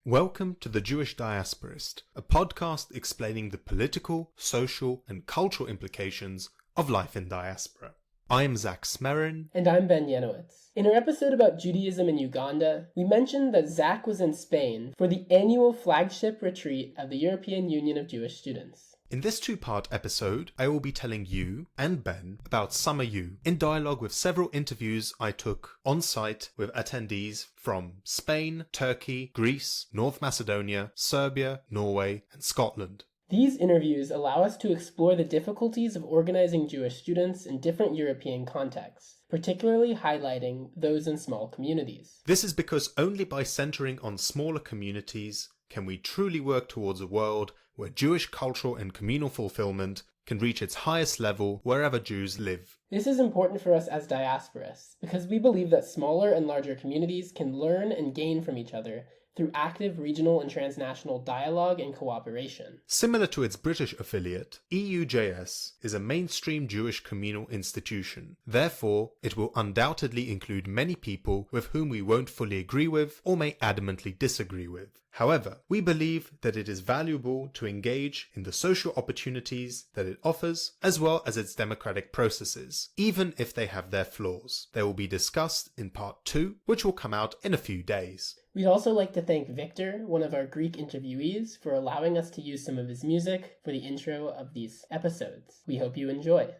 Welcome to The Jewish Diasporist, a podcast explaining the political, social, and cultural implications of life in diaspora. I am Zach Smerin. And I'm Ben Yanowitz. In our episode about Judaism in Uganda, we mentioned that Zach was in Spain for the annual flagship retreat of the European Union of Jewish Students. In this two-part episode, I will be telling you and Ben about SummerU in dialogue with several interviews I took on site with attendees from Spain, Turkey, Greece, North Macedonia, Serbia, Norway, and Scotland. These interviews allow us to explore the difficulties of organizing Jewish students in different European contexts, particularly highlighting those in small communities. This is because only by centering on smaller communities can we truly work towards a world where Jewish cultural and communal fulfillment can reach its highest level wherever Jews live. This is important for us as diasporists because we believe that smaller and larger communities can learn and gain from each other through active regional and transnational dialogue and cooperation. Similar to its British affiliate, EUJS is a mainstream Jewish communal institution. Therefore, it will undoubtedly include many people with whom we won't fully agree with or may adamantly disagree with. However, we believe that it is valuable to engage in the social opportunities that it offers, as well as its democratic processes, even if they have their flaws. They will be discussed in part 2, which will come out in a few days. We'd also like to thank Victor, one of our Greek interviewees, for allowing us to use some of his music for the intro of these episodes. We hope you enjoy.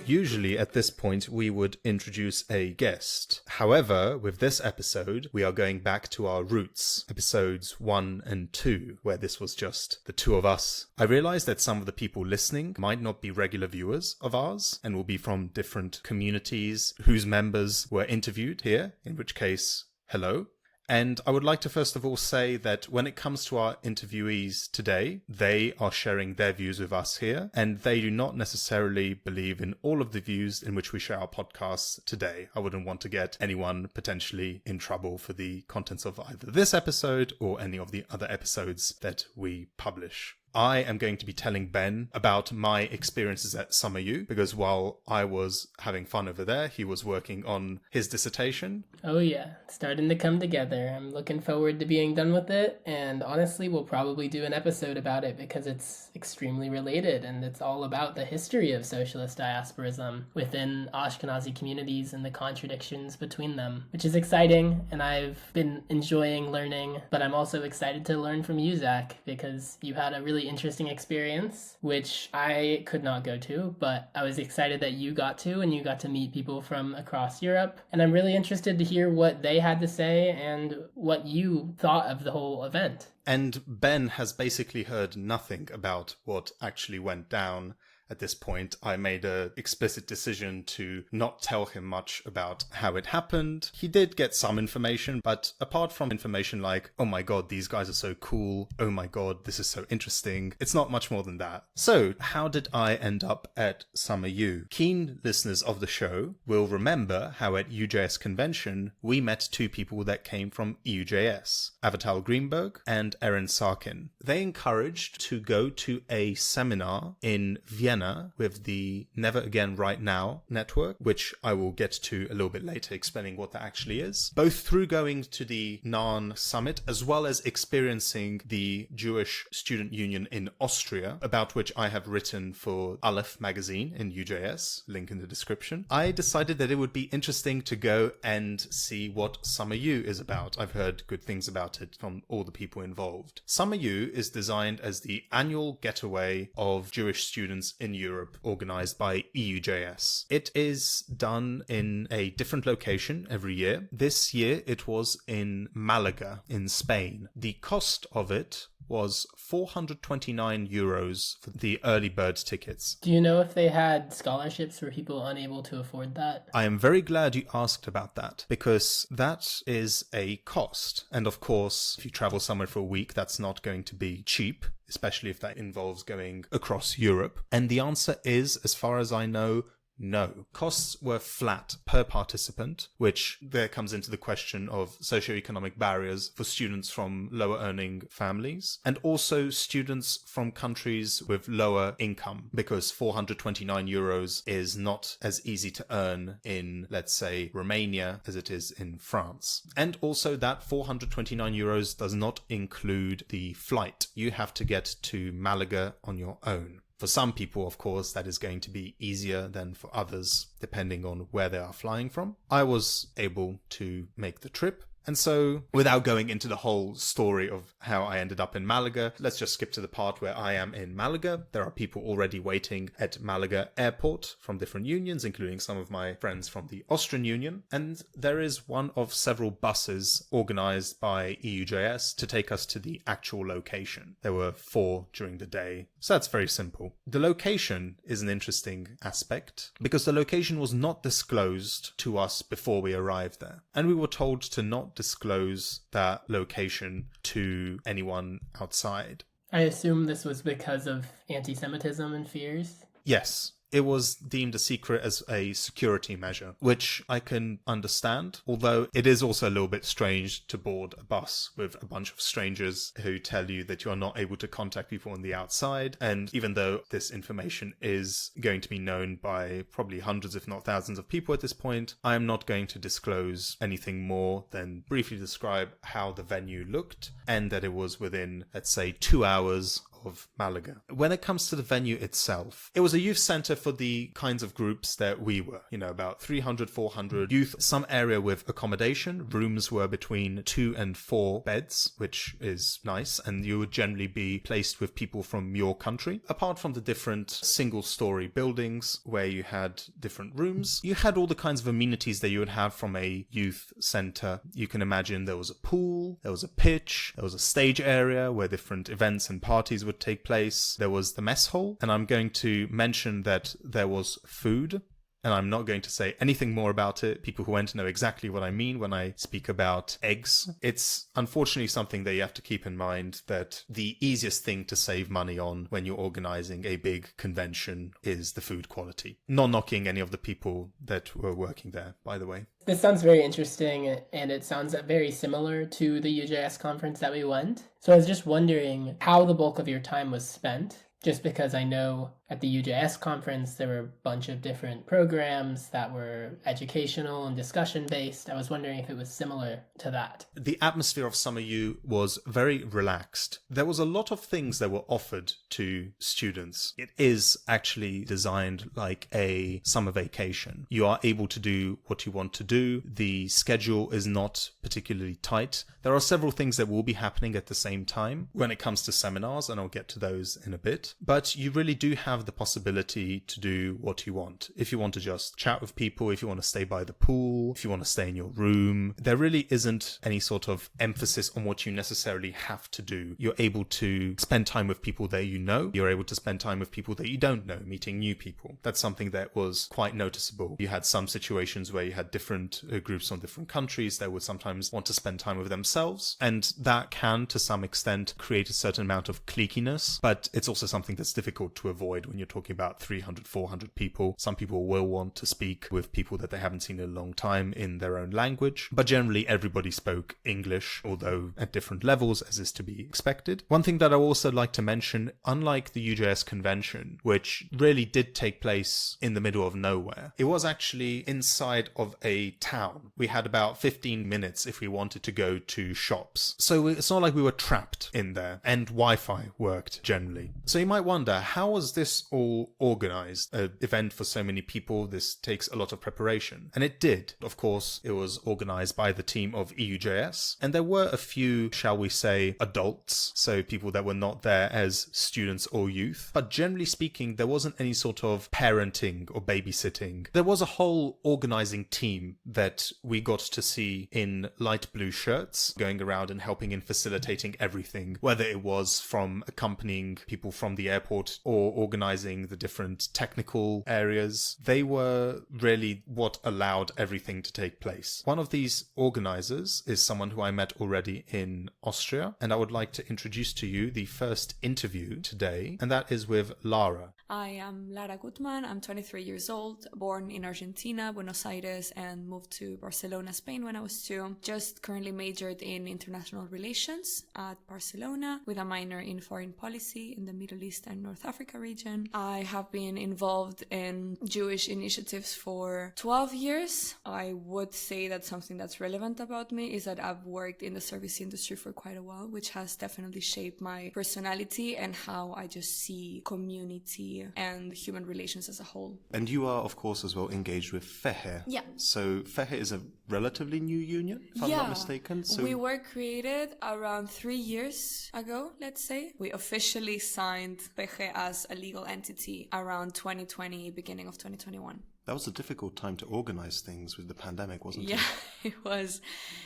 Usually at this point we would introduce a guest. However, with this episode, we are going back to our roots, episodes 1 and 2, where this was just the two of us. I realize that some of the people listening might not be regular viewers of ours and will be from different communities whose members were interviewed here, in which case, hello. And I would like to first of all say that when it comes to our interviewees today, they are sharing their views with us here, and they do not necessarily believe in all of the views in which we share our podcasts today. I wouldn't want to get anyone potentially in trouble for the contents of either this episode or any of the other episodes that we publish. I am going to be telling Ben about my experiences at SummerU, because while I was having fun over there, he was working on his dissertation. Oh yeah, it's starting to come together. I'm looking forward to being done with it, and honestly, we'll probably do an episode about it because it's extremely related, and it's all about the history of socialist diasporism within Ashkenazi communities and the contradictions between them, which is exciting, and I've been enjoying learning, but I'm also excited to learn from you, Zach, because you had a really interesting experience, which I could not go to, but I was excited that you got to, and you got to meet people from across Europe, and I'm really interested to hear what they had to say and what you thought of the whole event. And Ben has basically heard nothing about what actually went down. At this point, I made an explicit decision to not tell him much about how it happened. He did get some information, but apart from information like, oh my god, these guys are so cool, oh my god, this is so interesting, it's not much more than that. So, how did I end up at SummerU? Keen listeners of the show will remember how at EUJS convention, we met two people that came from EUJS, Avital Greenberg and Erin Sarkin. They encouraged to go to a seminar in Vienna with the Never Again Right Now network, which I will get to a little bit later, explaining what that actually is, both through going to the NAN summit as well as experiencing the Jewish Student Union in Austria, about which I have written for Aleph magazine in UJS, link in the description. I decided that it would be interesting to go and see what SummerU is about. I've heard good things about it from all the people involved. SummerU is designed as the annual getaway of Jewish students in Europe, organized by EUJS. It is done in a different location every year. This year it was in Malaga in Spain. The cost of it was €429 for the early bird tickets. Do you know if they had scholarships for people unable to afford that? I am very glad you asked about that, because that is a cost. And of course, if you travel somewhere for a week, that's not going to be cheap, especially if that involves going across Europe. And the answer is, as far as I know, No. Costs were flat per participant, which there comes into the question of socioeconomic barriers for students from lower earning families, and also students from countries with lower income, because 429 euros is not as easy to earn in, let's say, Romania as it is in France. And also that 429 euros does not include the flight. You have to get to Malaga on your own. For some people, of course, that is going to be easier than for others, depending on where they are flying from. I was able to make the trip. And so, without going into the whole story of how I ended up in Malaga, let's just skip to the part where I am in Malaga. There are people already waiting at Malaga airport from different unions, including some of my friends from the Austrian Union. And there is one of several buses organized by EUJS to take us to the actual location. There were 4 during the day. So that's very simple. The location is an interesting aspect because the location was not disclosed to us before we arrived there. And we were told to not disclose that location to anyone outside. I assume this was because of anti-Semitism and fears? Yes. It was deemed a secret as a security measure, which I can understand, although it is also a little bit strange to board a bus with a bunch of strangers who tell you that you are not able to contact people on the outside. And even though this information is going to be known by probably hundreds, if not thousands of people at this point, I am not going to disclose anything more than briefly describe how the venue looked and that it was within, let's say, 2 hours of Malaga. When it comes to the venue itself, it was a youth center for the kinds of groups that we were, about 300, 400 youth, some area with accommodation. Rooms were between 2 and 4 beds, which is nice, and you would generally be placed with people from your country. Apart from the different single-story buildings where you had different rooms, you had all the kinds of amenities that you would have from a youth center. You can imagine there was a pool, there was a pitch, there was a stage area where different events and parties would take place. There was the mess hall, and I'm going to mention that there was food, and I'm not going to say anything more about it. People who went know exactly what I mean when I speak about eggs. It's unfortunately something that you have to keep in mind, that the easiest thing to save money on when you're organizing a big convention is the food quality. Not knocking any of the people that were working there, by the way. This sounds very interesting, and it sounds very similar to the UJS conference that we went. So I was just wondering how the bulk of your time was spent, just because I know at the UJS conference there were a bunch of different programs that were educational and discussion-based. I was wondering if it was similar to that. The atmosphere of SummerU was very relaxed. There was a lot of things that were offered to students. It is actually designed like a summer vacation. You are able to do what you want to do. The schedule is not particularly tight. There are several things that will be happening at the same time when it comes to seminars, and I'll get to those in a bit. But you really do have the possibility to do what you want. If you want to just chat with people, if you want to stay by the pool, if you want to stay in your room, there really isn't any sort of emphasis on what you necessarily have to do. You're able to spend time with people that you know. You're able to spend time with people that you don't know, meeting new people. That's something that was quite noticeable. You had some situations where you had different groups from different countries that would sometimes want to spend time with themselves, and that can, to some extent, create a certain amount of cliquiness, but it's also something that's difficult to avoid when you're talking about 300, 400 people. Some people will want to speak with people that they haven't seen in a long time in their own language, but generally everybody spoke English, although at different levels, as is to be expected. One thing that I also like to mention, unlike the UJS convention, which really did take place in the middle of nowhere, it was actually inside of a town. We had about 15 minutes if we wanted to go to shops. So it's not like we were trapped in there, and Wi-Fi worked generally. So you might wonder, how was this all organized? An event for so many people, this takes a lot of preparation. And it did. Of course, it was organized by the team of EUJS, and there were a few, shall we say, adults, so people that were not there as students or youth. But generally speaking, there wasn't any sort of parenting or babysitting. There was a whole organizing team that we got to see in light blue shirts, going around and helping in facilitating everything, whether it was from accompanying people from the airport or organizing organizing the different technical areas. They were really what allowed everything to take place. One of these organizers is someone who I met already in Austria, and I would like to introduce to you the first interview today, and that is with Lara. I am Lara Gutman. I'm 23 years old, born in Argentina, Buenos Aires, and moved to Barcelona, Spain when I was 2. Just currently majored in international relations at Barcelona with a minor in foreign policy in the Middle East and North Africa region. I have been involved in Jewish initiatives for 12 years. I would say that something that's relevant about me is that I've worked in the service industry for quite a while, which has definitely shaped my personality and how I just see community and human relations as a whole. And you are, of course, as well engaged with FEHE. Yeah. So FEHE is a relatively new union, if I'm not mistaken. So we were created around 3 years ago, let's say. We officially signed FEHE as a legal entity around 2020, beginning of 2021. That was a difficult time to organize things with the pandemic, wasn't it? Yeah, it was.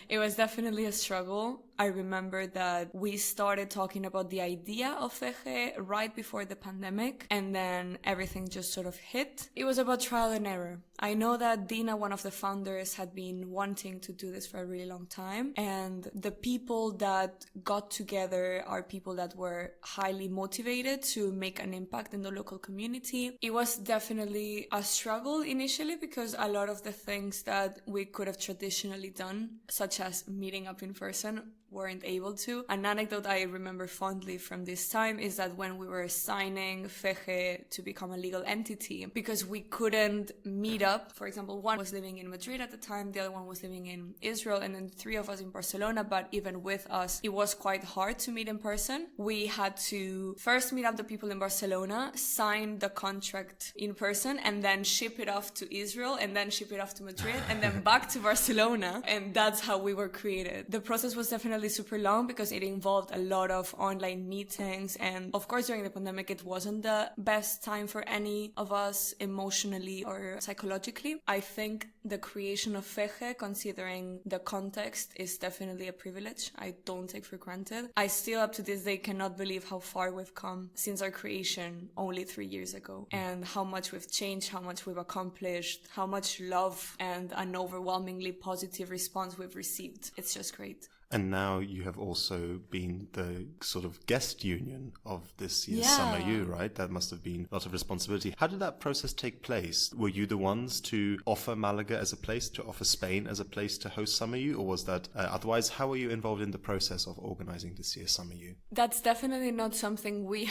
It was definitely a struggle. I remember that we started talking about the idea of FEHE right before the pandemic, and then everything just sort of hit. It was about trial and error. I know that Dina, one of the founders, had been wanting to do this for a really long time, and the people that got together are people that were highly motivated to make an impact in the local community. It was definitely a struggle initially because a lot of the things that we could have traditionally done, such as meeting up in person, weren't able to. An anecdote I remember fondly from this time is that when we were signing FEHE to become a legal entity, because we couldn't meet up, for example, one was living in Madrid at the time, the other one was living in Israel, and then 3 of us in Barcelona, but even with us, it was quite hard to meet in person. We had to first meet up the people in Barcelona, sign the contract in person, and then ship it off to Israel, and then ship it off to Madrid, and then back to Barcelona, and that's how we were created. The process was definitely super long because it involved a lot of online meetings, and of course during the pandemic it wasn't the best time for any of us emotionally or psychologically. I think the creation of FEHE, considering the context, is definitely a privilege I don't take for granted. I still up to this day cannot believe how far we've come since our creation only 3 years ago, and how much we've changed, how much we've accomplished, how much love and an overwhelmingly positive response we've received. It's just great. And now you have also been the sort of guest union of this year's SummerU, right? That must have been a lot of responsibility. How did that process take place? Were you the ones to offer Malaga as a place, to offer Spain as a place to host SummerU, or was that otherwise? How were you involved in the process of organizing this year's SummerU? That's definitely not something we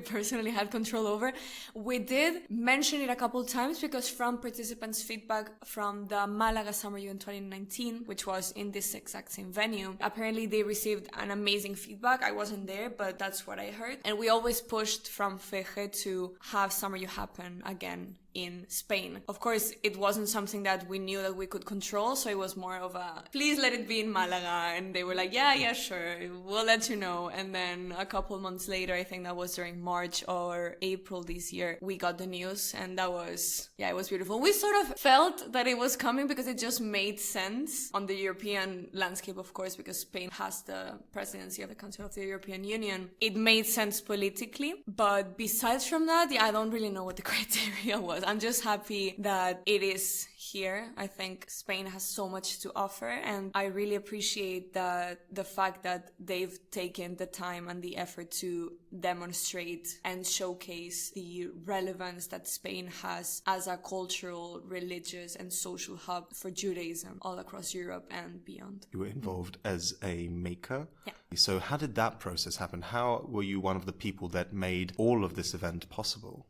personally had control over. We did mention it a couple times because from participants' feedback from the Malaga SummerU in 2019, which was in this exact same venue, apparently they received an amazing feedback. I wasn't there, but that's what I heard. And we always pushed from FEHE to have SummerU happen again in Spain. Of course, it wasn't something that we knew that we could control, so it was more of a, please let it be in Malaga. And they were like, yeah, sure, we'll let you know. And then a couple months later, I think that was during March or April this year, we got the news, and that was, it was beautiful. We sort of felt that it was coming because it just made sense on the European landscape, of course, because Spain has the presidency of the Council of the European Union. It made sense politically, but besides from that, I don't really know what the criteria was. I'm just happy that it is here. I think Spain has so much to offer, and I really appreciate the fact that they've taken the time and the effort to demonstrate and showcase the relevance that Spain has as a cultural, religious, and social hub for Judaism all across Europe and beyond. You were involved as a maker. Yeah. So how did that process happen? How were you one of the people that made all of this event possible?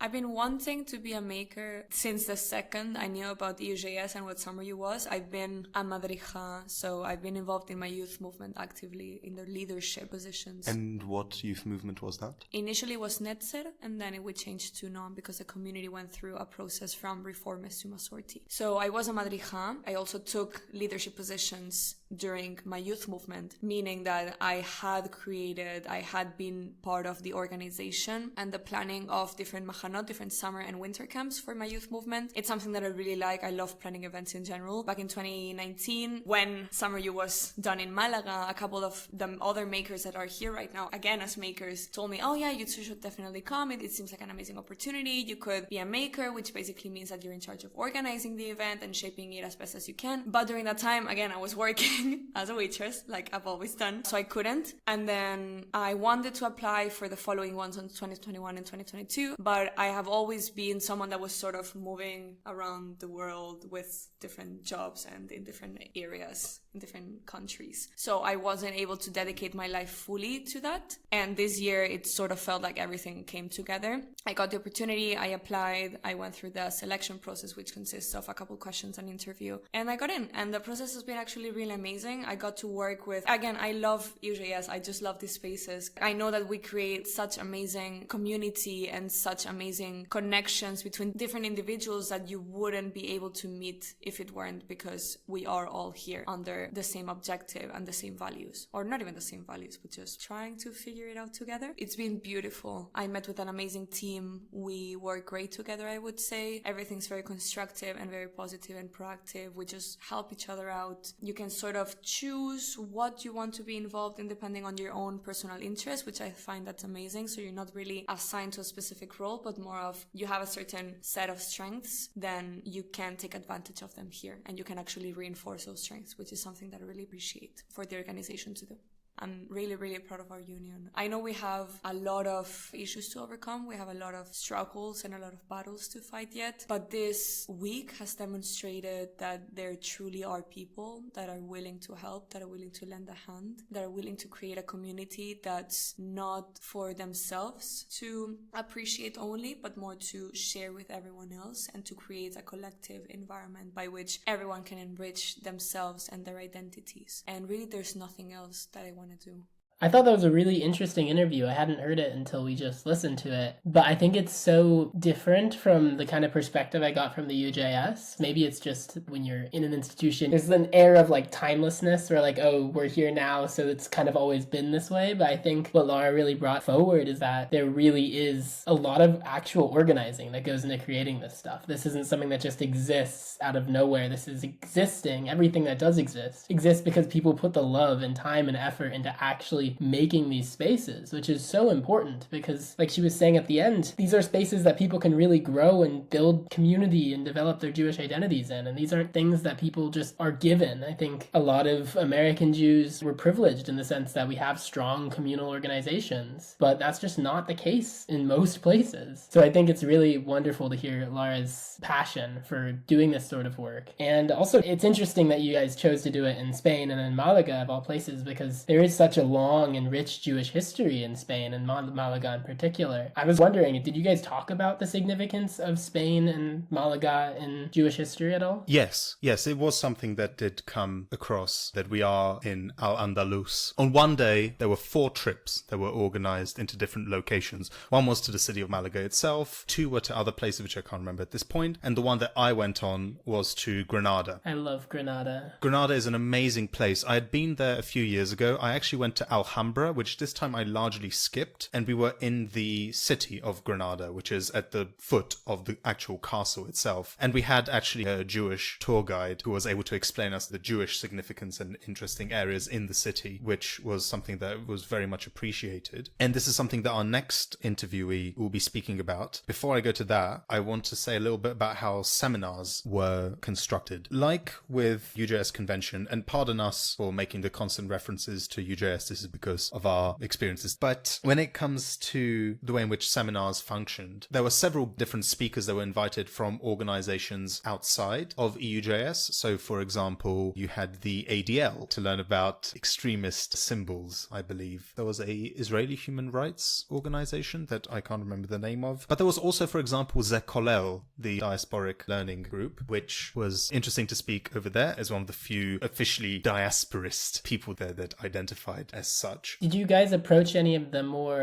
I've been wanting to be a maker since the second I knew about EUJS and what SummerU was. I've been a madrija, so I've been involved in my youth movement actively in the leadership positions. And what youth movement was that? Initially it was Netzer, and then it would change to NOM because the community went through a process from reformist to Masorti. So I was a madrija. I also took leadership positions during my youth movement, meaning that I had been part of the organization and the planning of different machanot, different summer and winter camps for my youth movement. It's something that I really like. I love planning events in general. Back in 2019, when SummerU was done in Malaga, a couple of the other makers that are here right now, again as makers, told me, oh yeah, you two should definitely come. It seems like an amazing opportunity. You could be a maker, which basically means that you're in charge of organizing the event and shaping it as best as you can. But during that time, again, I was working as a waitress, like I've always done, so I couldn't. And then I wanted to apply for the following ones on 2021 and 2022, but I have always been someone that was sort of moving around the world with different jobs and in different areas, in different countries. So I wasn't able to dedicate my life fully to that. And this year, it sort of felt like everything came together. I got the opportunity, I applied, I went through the selection process, which consists of a couple questions and interview, and I got in. And the process has been actually really amazing. I got to work with, again, I love EUJS. I just love these spaces. I know that we create such amazing community and such amazing connections between different individuals that you wouldn't be able to meet if it weren't because we are all here under the same objective and the same values, or not even the same values, but just trying to figure it out together. It's been beautiful. I met with an amazing team. We work great together, I would say. Everything's very constructive and very positive and proactive. We just help each other out. You can sort of choose what you want to be involved in depending on your own personal interest, which I find that's amazing. So you're not really assigned to a specific role, but more of you have a certain set of strengths, then you can take advantage of them here and you can actually reinforce those strengths, which is something that I really appreciate for the organization to do. I'm really, really proud of our union. I know we have a lot of issues to overcome. We have a lot of struggles and a lot of battles to fight yet. But this week has demonstrated that there truly are people that are willing to help, that are willing to lend a hand, that are willing to create a community that's not for themselves to appreciate only, but more to share with everyone else and to create a collective environment by which everyone can enrich themselves and their identities. And really, there's nothing else that I want to do. I thought that was a really interesting interview. I hadn't heard it until we just listened to it. But I think it's so different from the kind of perspective I got from the EUJS. Maybe it's just when you're in an institution, there's an air of like timelessness where like, oh, we're here now, so it's kind of always been this way. But I think what Lara really brought forward is that there really is a lot of actual organizing that goes into creating this stuff. This isn't something that just exists out of nowhere. This is existing. Everything that does exist exists because people put the love and time and effort into actually making these spaces, which is so important because, like she was saying at the end, these are spaces that people can really grow and build community and develop their Jewish identities in. And these aren't things that people just are given. I think a lot of American Jews were privileged in the sense that we have strong communal organizations, but that's just not the case in most places. So I think it's really wonderful to hear Lara's passion for doing this sort of work. And also, it's interesting that you guys chose to do it in Spain and in Malaga, of all places, because there is such a long and rich Jewish history in Spain and Malaga in particular. I was wondering, did you guys talk about the significance of Spain and Malaga in Jewish history at all? Yes, it was something that did come across, that we are in Al-Andalus. On one day, there were 4 trips that were organized into different locations. One was to the city of Malaga itself, 2 were to other places which I can't remember at this point, and the one that I went on was to Granada. I love Granada. Granada is an amazing place. I had been there a few years ago. I actually went to Alhambra, which this time I largely skipped, and we were in the city of Granada, which is at the foot of the actual castle itself. And we had actually a Jewish tour guide who was able to explain us the Jewish significance and interesting areas in the city, which was something that was very much appreciated. And this is something that our next interviewee will be speaking about. Before I go to that, I want to say a little bit about how seminars were constructed. Like with EUJS convention, and pardon us for making the constant references to EUJS, this is because of our experiences. But when it comes to the way in which seminars functioned, there were several different speakers that were invited from organizations outside of EUJS. So, for example, you had the ADL to learn about extremist symbols, I believe. There was a Israeli human rights organization that I can't remember the name of. But there was also, for example, Zekolel, the diasporic learning group, which was interesting to speak over there as one of the few officially diasporist people there that identified as such. Did you guys approach any of the more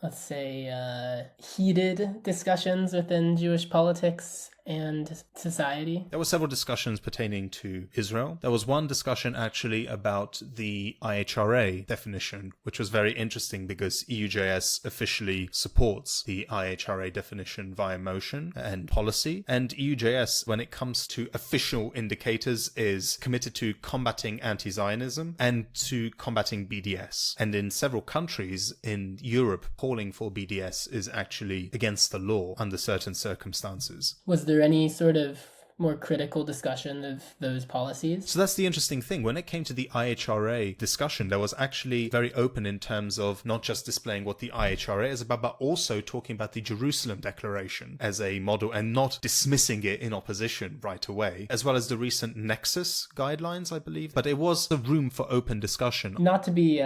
let's say, heated discussions within Jewish politics and society? There were several discussions pertaining to Israel. There was one discussion actually about the IHRA definition, which was very interesting because EUJS officially supports the IHRA definition via motion and policy. And EUJS, when it comes to official indicators, is committed to combating anti-Zionism and to combating BDS. And in several countries in Europe, calling for BDS is actually against the law under certain circumstances. Was there any sort of more critical discussion of those policies? So that's the interesting thing. When it came to the IHRA discussion, there was actually very open in terms of not just displaying what the IHRA is about, but also talking about the Jerusalem Declaration as a model and not dismissing it in opposition right away, as well as the recent Nexus guidelines, I believe. But it was a room for open discussion. Not to be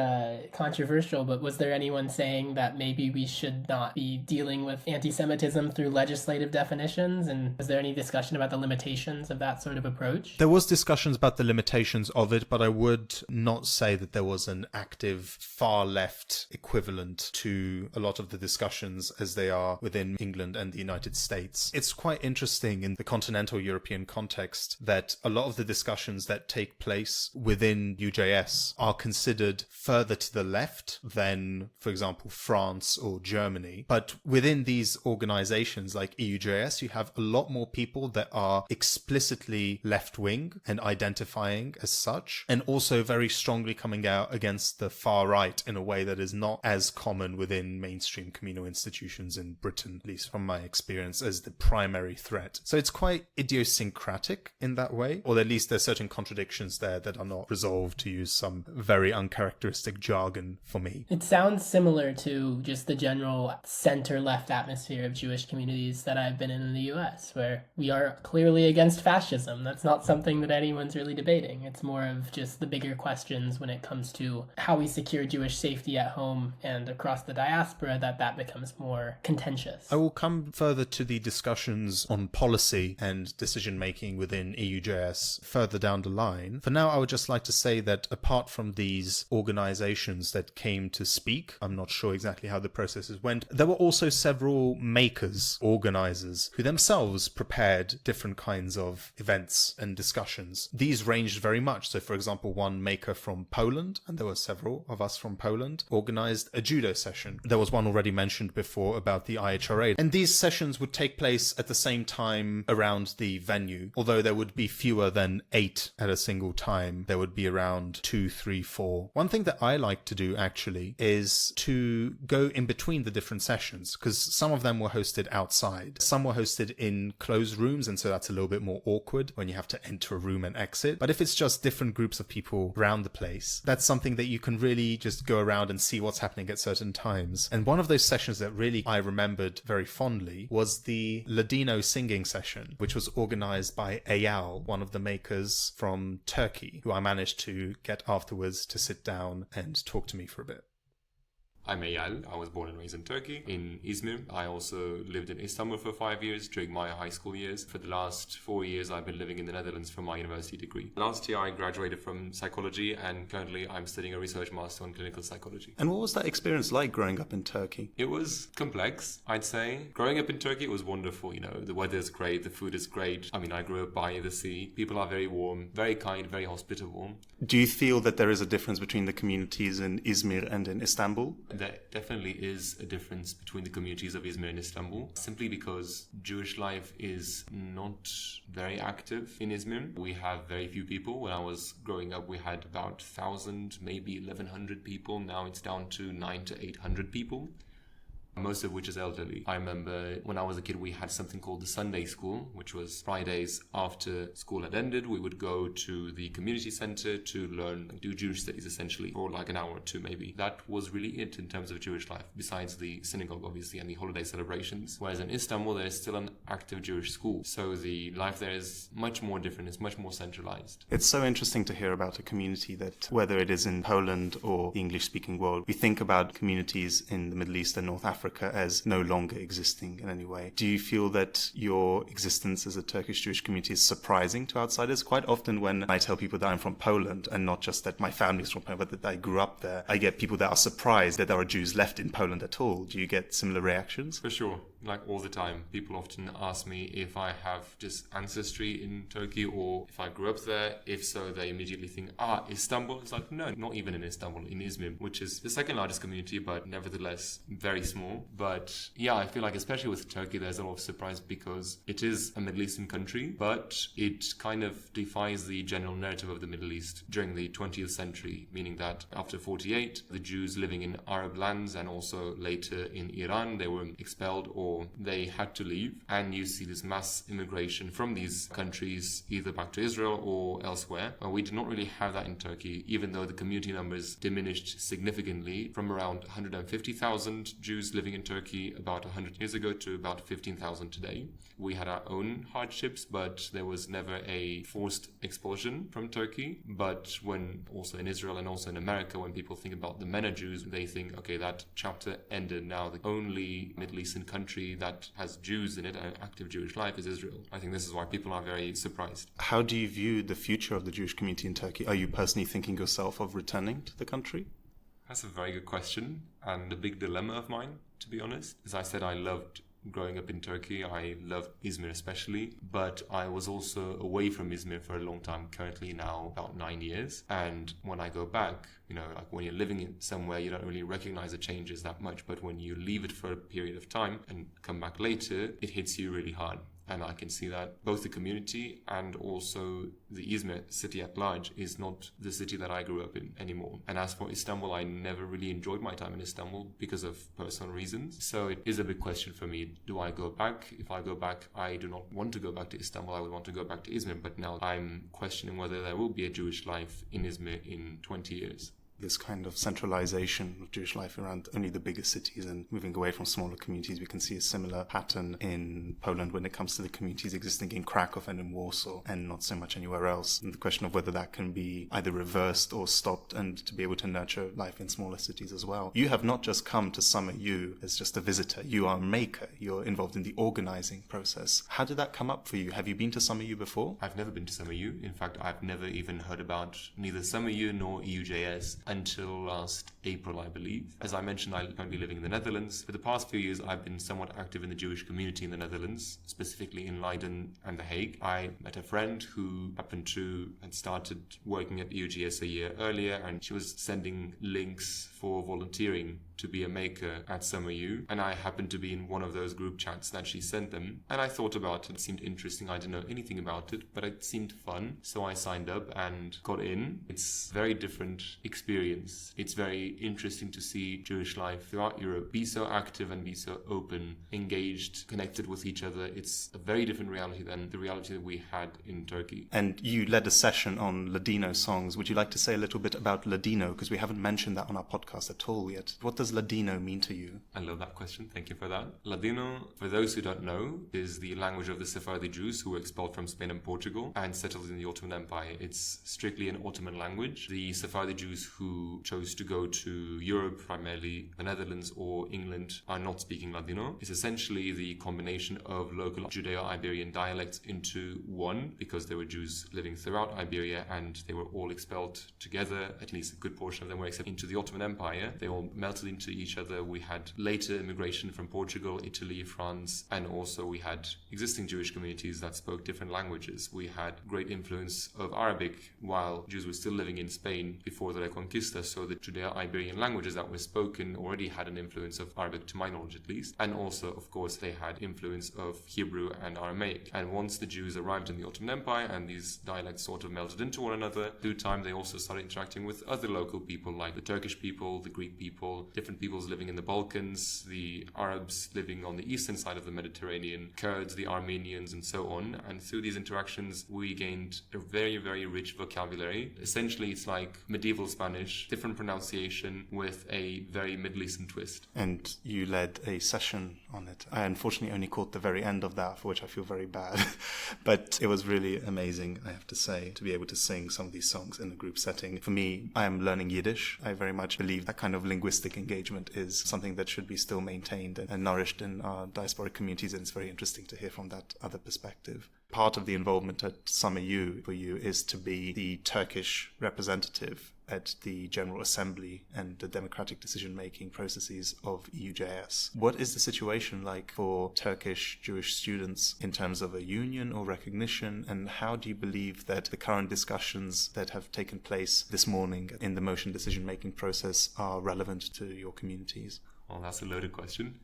controversial, but was there anyone saying that maybe we should not be dealing with anti-Semitism through legislative definitions? And was there any discussion about the limitations of that sort of approach? There was discussions about the limitations of it, but I would not say that there was an active far left equivalent to a lot of the discussions as they are within England and the United States. It's quite interesting in the continental European context that a lot of the discussions that take place within EUJS are considered further to the left than, for example, France or Germany. But within these organizations like EUJS, you have a lot more people that are explicitly left-wing and identifying as such, and also very strongly coming out against the far right in a way that is not as common within mainstream communal institutions in Britain, at least from my experience, as the primary threat. So it's quite idiosyncratic in that way, or at least there's certain contradictions there that are not resolved, to use some very uncharacteristic jargon for me. It sounds similar to just the general center-left atmosphere of Jewish communities that I've been in the US, where we are clearly against fascism. That's not something that anyone's really debating. It's more of just the bigger questions when it comes to how we secure Jewish safety at home and across the diaspora that becomes more contentious. I will come further to the discussions on policy and decision-making within EUJS further down the line. For now, I would just like to say that apart from these organizations that came to speak, I'm not sure exactly how the processes went, there were also several makers, organisers, who themselves prepared different kinds of events and discussions. These ranged very much. So, for example, one maker from Poland, and there were several of us from Poland, organized a judo session. There was one already mentioned before about the IHRA. And these sessions would take place at the same time around the venue. Although there would be fewer than 8 at a single time, there would be around 2, 3, 4. One thing that I like to do actually is to go in between the different sessions, because some of them were hosted outside. Some were hosted in closed rooms, and so that's a little bit more awkward when you have to enter a room and exit. But if it's just different groups of people around the place, that's something that you can really just go around and see what's happening at certain times. And one of those sessions that really I remembered very fondly was the Ladino singing session, which was organized by Eyal, one of the makers from Turkey, who I managed to get afterwards to sit down and talk to me for a bit. I'm Eyal. I was born and raised in Turkey, in Izmir. I also lived in Istanbul for 5 years during my high school years. For the last 4 years, I've been living in the Netherlands for my university degree. Last year, I graduated from psychology, and currently I'm studying a research master on clinical psychology. And what was that experience like growing up in Turkey? It was complex, I'd say. Growing up in Turkey, it was wonderful. You know, the weather is great, the food is great. I mean, I grew up by the sea. People are very warm, very kind, very hospitable. Do you feel that there is a difference between the communities in Izmir and in Istanbul? There definitely is a difference between the communities of Izmir and Istanbul, simply because Jewish life is not very active in Izmir. We have very few people. When I was growing up, we had about 1,000, maybe 1,100 people. Now it's down to 900 to 800 people. Most of which is elderly. I remember when I was a kid, we had something called the Sunday school, which was Fridays after school had ended. We would go to the community center to learn, do Jewish studies essentially, for like an hour or two maybe. That was really it in terms of Jewish life, besides the synagogue obviously and the holiday celebrations. Whereas in Istanbul, there is still an active Jewish school. So the life there is much more different. It's much more centralized. It's so interesting to hear about a community that, whether it is in Poland or the English-speaking world, we think about communities in the Middle East and North Africa Africa as no longer existing in any way. Do you feel that your existence as a Turkish Jewish community is surprising to outsiders? Quite often when I tell people that I'm from Poland, and not just that my family is from Poland, but that I grew up there, I get people that are surprised that there are Jews left in Poland at all. Do you get similar reactions? For sure. Like all the time, people often ask me if I have just ancestry in Turkey or if I grew up there. If so, they immediately think, Istanbul? It's like, no, not even in Istanbul, in Izmir, which is the second largest community, but nevertheless very small. But yeah, I feel like especially with Turkey, there's a lot of surprise because it is a Middle Eastern country, but it kind of defies the general narrative of the Middle East during the 20th century, meaning that after 48, the Jews living in Arab lands and also later in Iran, they were expelled or they had to leave, and you see this mass immigration from these countries either back to Israel or elsewhere. We did not really have that in Turkey, even though the community numbers diminished significantly from around 150,000 Jews living in Turkey about 100 years ago to about 15,000 today. We had our own hardships, but there was never a forced expulsion from Turkey. But when also in Israel and also in America, when people think about the MENA Jews, they think, okay, that chapter ended. Now the only Middle Eastern country that has Jews in it and active Jewish life is Israel. I think this is why people are very surprised. How do you view the future of the Jewish community in Turkey? Are you personally thinking yourself of returning to the country? That's a very good question and a big dilemma of mine, to be honest. As I said, I loved growing up in Turkey. I loved Izmir especially, but I was also away from Izmir for a long time, currently now about 9 years. And when I go back, like when you're living in somewhere, you don't really recognize the changes that much, but when you leave it for a period of time and come back later, it hits you really hard. And I can see that both the community and also the Izmir city at large is not the city that I grew up in anymore. And as for Istanbul, I never really enjoyed my time in Istanbul because of personal reasons. So it is a big question for me. Do I go back? If I go back, I do not want to go back to Istanbul. I would want to go back to Izmir. But now I'm questioning whether there will be a Jewish life in Izmir in 20 years. This kind of centralization of Jewish life around only the bigger cities and moving away from smaller communities. We can see a similar pattern in Poland when it comes to the communities existing in Krakow and in Warsaw and not so much anywhere else. And the question of whether that can be either reversed or stopped and to be able to nurture life in smaller cities as well. You have not just come to SummerU as just a visitor. You are a maker. You're involved in the organizing process. How did that come up for you? Have you been to SummerU before? I've never been to SummerU. In fact, I've never even heard about neither SummerU nor EUJS until last April, I believe. As I mentioned, I'm currently living in the Netherlands. For the past few years, I've been somewhat active in the Jewish community in the Netherlands, specifically in Leiden and The Hague. I met a friend who happened to had started working at EUJS a year earlier, and she was sending links for volunteering to be a maker at SummerU, and I happened to be in one of those group chats that she sent them, and I thought about it. It seemed interesting. I didn't know anything about it, but it seemed fun, so I signed up and got in. It's a very different experience. It's very interesting to see Jewish life throughout Europe be so active and be so open, engaged, connected with each other. It's a very different reality than the reality that we had in Turkey. And you led a session on Ladino songs. Would you like to say a little bit about Ladino? Because we haven't mentioned that on our podcast at all yet. What does Ladino mean to you? I love that question. Thank you for that. Ladino, for those who don't know, is the language of the Sephardi Jews who were expelled from Spain and Portugal and settled in the Ottoman Empire. It's strictly an Ottoman language. The Sephardi Jews who chose to go to Europe, primarily the Netherlands or England, are not speaking Ladino. It's essentially the combination of local Judeo-Iberian dialects into one, because there were Jews living throughout Iberia and they were all expelled together. At least a good portion of them were expelled into the Ottoman Empire. They all melted into each other. We had later immigration from Portugal, Italy, France, and also we had existing Jewish communities that spoke different languages. We had great influence of Arabic while Jews were still living in Spain before the Reconquista, so the Judeo-Iberian languages that were spoken already had an influence of Arabic, to my knowledge at least, and also, of course, they had influence of Hebrew and Aramaic. And once the Jews arrived in the Ottoman Empire and these dialects sort of melted into one another, through time they also started interacting with other local people like the Turkish people, the Greek people, different peoples living in the Balkans, the Arabs living on the eastern side of the Mediterranean, Kurds, the Armenians, and so on. And through these interactions, we gained a very, very rich vocabulary. Essentially, it's like medieval Spanish Spanish, different pronunciation with a very Middle Eastern twist. And you led a session on it. I unfortunately only caught the very end of that, for which I feel very bad. But it was really amazing, I have to say, to be able to sing some of these songs in a group setting. For me, I am learning Yiddish. I very much believe that kind of linguistic engagement is something that should be still maintained and nourished in our diasporic communities, and it's very interesting to hear from that other perspective. Part of the involvement at SummerU for you is to be the Turkish representative at the General Assembly and the democratic decision-making processes of EUJS. What is the situation like for Turkish Jewish students in terms of a union or recognition, and how do you believe that the current discussions that have taken place this morning in the motion decision-making process are relevant to your communities? Well, that's a loaded question.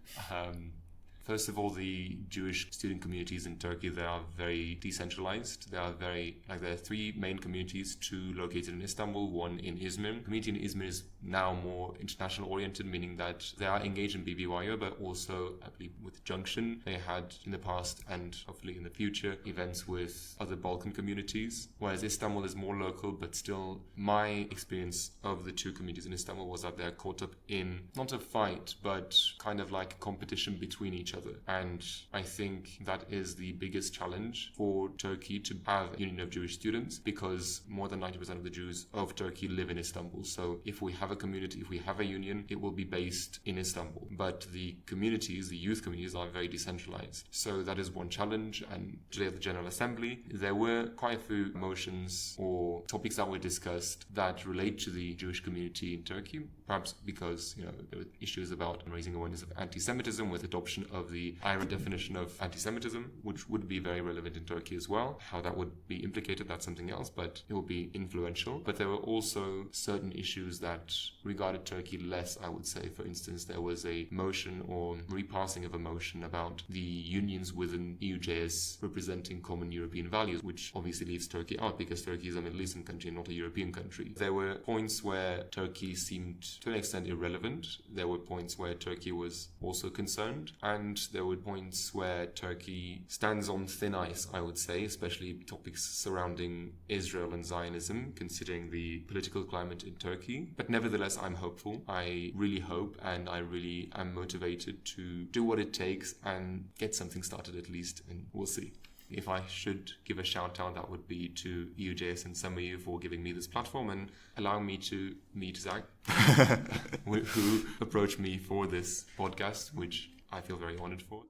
First of all, the Jewish student communities in Turkey, they are very decentralized. There are three main communities, two located in Istanbul, one in Izmir. The community in Izmir is now more international oriented, meaning that they are engaged in BBYO, but also, I believe, with Junction. They had in the past and hopefully in the future events with other Balkan communities, whereas Istanbul is more local, but still my experience of the two communities in Istanbul was that they're caught up in not a fight, but kind of like a competition between each other. And I think that is the biggest challenge for Turkey to have a union of Jewish students, because more than 90% of the Jews of Turkey live in Istanbul. So if we have a community, if we have a union, it will be based in Istanbul. But the communities, the youth communities, are very decentralized. So that is one challenge. And today at the General Assembly, there were quite a few motions or topics that were discussed that relate to the Jewish community in Turkey, perhaps because there were issues about raising awareness of anti-Semitism with adoption of the IRA definition of anti-Semitism, which would be very relevant in Turkey as well. How that would be implicated, that's something else, but it will be influential. But there were also certain issues that regarded Turkey less, I would say. For instance, there was a motion or repassing of a motion about the unions within EUJS representing common European values, which obviously leaves Turkey out because Turkey is a Middle Eastern country, not a European country. There were points where Turkey seemed to an extent irrelevant. There were points where Turkey was also concerned, and there were points where Turkey stands on thin ice, I would say, especially topics surrounding Israel and Zionism, considering the political climate in Turkey. But nevertheless, I'm hopeful. I really hope, and I really am motivated to do what it takes and get something started at least, and we'll see. If I should give a shout out, that would be to EUJS and SummerU for giving me this platform and allowing me to meet Zach, who approached me for this podcast, which I feel very honored for.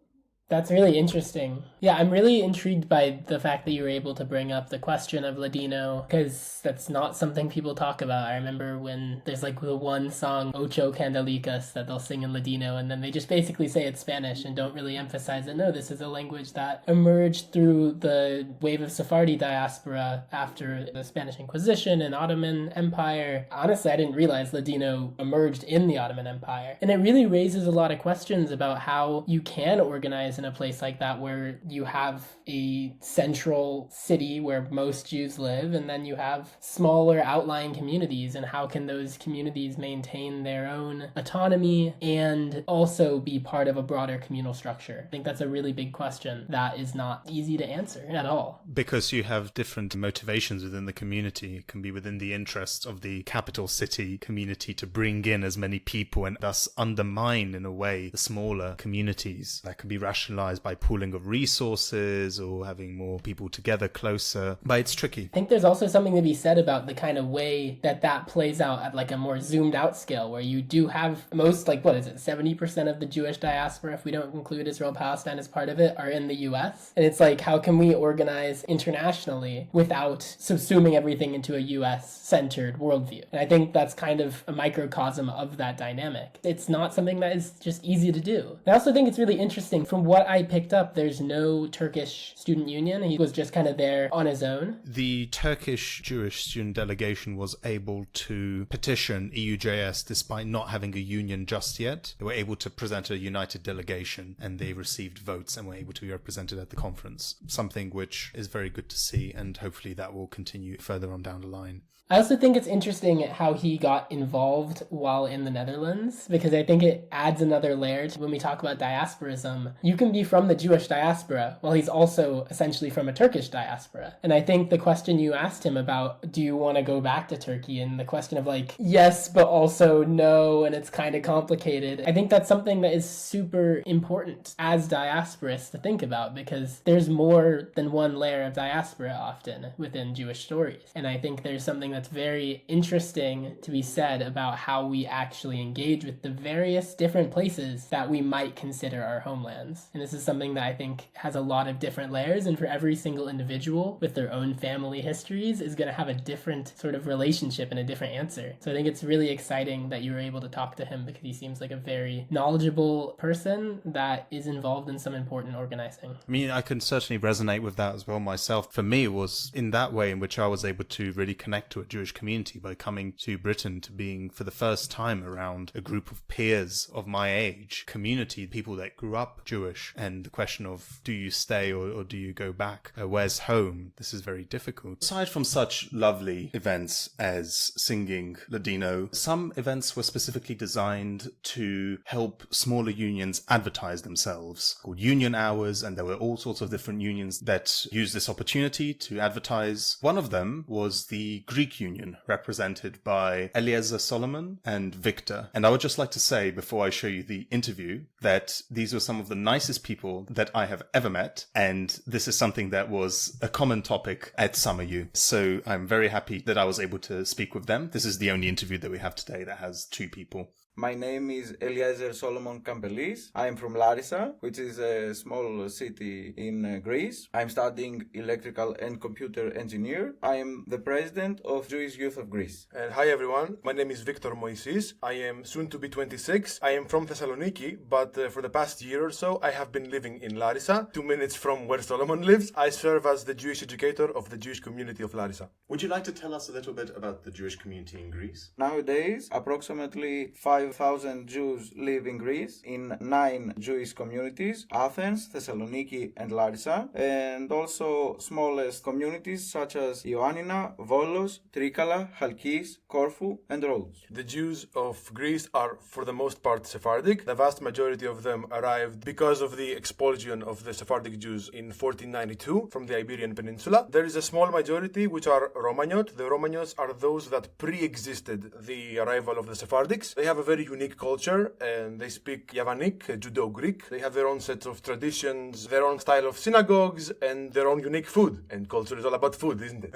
That's really interesting. Yeah, I'm really intrigued by the fact that you were able to bring up the question of Ladino, because that's not something people talk about. I remember when there's like the one song, Ocho Candelicas, that they'll sing in Ladino, and then they just basically say it's Spanish and don't really emphasize that, no, this is a language that emerged through the wave of Sephardi diaspora after the Spanish Inquisition and Ottoman Empire. Honestly, I didn't realize Ladino emerged in the Ottoman Empire. And it really raises a lot of questions about how you can organize in a place like that, where you have a central city where most Jews live, and then you have smaller outlying communities, and how can those communities maintain their own autonomy and also be part of a broader communal structure? I think that's a really big question that is not easy to answer at all. Because you have different motivations within the community. It can be within the interests of the capital city community to bring in as many people and thus undermine, in a way, the smaller communities. That can be rationalized by pooling of resources or having more people together closer, but it's tricky. I think there's also something to be said about the kind of way that plays out at like a more zoomed out scale, where you do have most, 70% of the Jewish diaspora, if we don't include Israel Palestine as part of it, are in the US. And it's like, how can we organize internationally without subsuming everything into a US centered worldview? And I think that's kind of a microcosm of that dynamic. It's not something that is just easy to do. I also think it's really interesting. From what I picked up, there's no Turkish student union. He was just kind of there on his own. The Turkish Jewish student delegation was able to petition EUJS despite not having a union just yet. They were able to present a united delegation, and they received votes and were able to be represented at the conference. Something which is very good to see, and hopefully that will continue further on down the line. I also think it's interesting how he got involved while in the Netherlands, because I think it adds another layer to when we talk about diasporism. You can can be from the Jewish diaspora while he's also essentially from a Turkish diaspora. And I think the question you asked him about, do you want to go back to Turkey? And the question of like, yes, but also no, and it's kind of complicated. I think that's something that is super important as diasporists to think about, because there's more than one layer of diaspora often within Jewish stories. And I think there's something that's very interesting to be said about how we actually engage with the various different places that we might consider our homelands. And this is something that I think has a lot of different layers, and for every single individual with their own family histories is going to have a different sort of relationship and a different answer. So I think it's really exciting that you were able to talk to him, because he seems like a very knowledgeable person that is involved in some important organizing. I mean, I can certainly resonate with that as well myself. For me, it was in that way in which I was able to really connect to a Jewish community by coming to Britain, to being for the first time around a group of peers of my age, community, people that grew up Jewish, and the question of do you stay or do you go back? Where's home? This is very difficult. Aside from such lovely events as singing Ladino, some events were specifically designed to help smaller unions advertise themselves, called union hours, and there were all sorts of different unions that used this opportunity to advertise. One of them was the Greek union, represented by Eliezer Solomon and Victor. And I would just like to say, before I show you the interview, that these were some of the nicest people that I have ever met, and this is something that was a common topic at SummerU. So I'm very happy that I was able to speak with them. This is the only interview that we have today that has two people. My name is Eliezer Solomon Kampelis. I am from Larissa, which is a small city in Greece. I'm studying electrical and computer engineer. I am the president of Jewish Youth of Greece. And hi everyone, my name is Victor Moisis. I am soon to be 26. I am from Thessaloniki, but for the past year or so I have been living in Larissa, 2 minutes from where Solomon lives. I serve as the Jewish educator of the Jewish community of Larissa. Would you like to tell us a little bit about the Jewish community in Greece? Nowadays, approximately 5,000 Jews live in Greece in 9 Jewish communities: Athens, Thessaloniki, and Larissa, and also smallest communities such as Ioannina, Volos, Trikala, Chalkis, Corfu, and Rhodes. The Jews of Greece are for the most part Sephardic. The vast majority of them arrived because of the expulsion of the Sephardic Jews in 1492 from the Iberian Peninsula. There is a small majority which are Romaniot. The Romanios are those that pre-existed the arrival of the Sephardics. They have a very unique culture, and they speak Yavanik, Judo-Greek. They have their own set of traditions, their own style of synagogues, and their own unique food. And culture is all about food, isn't it?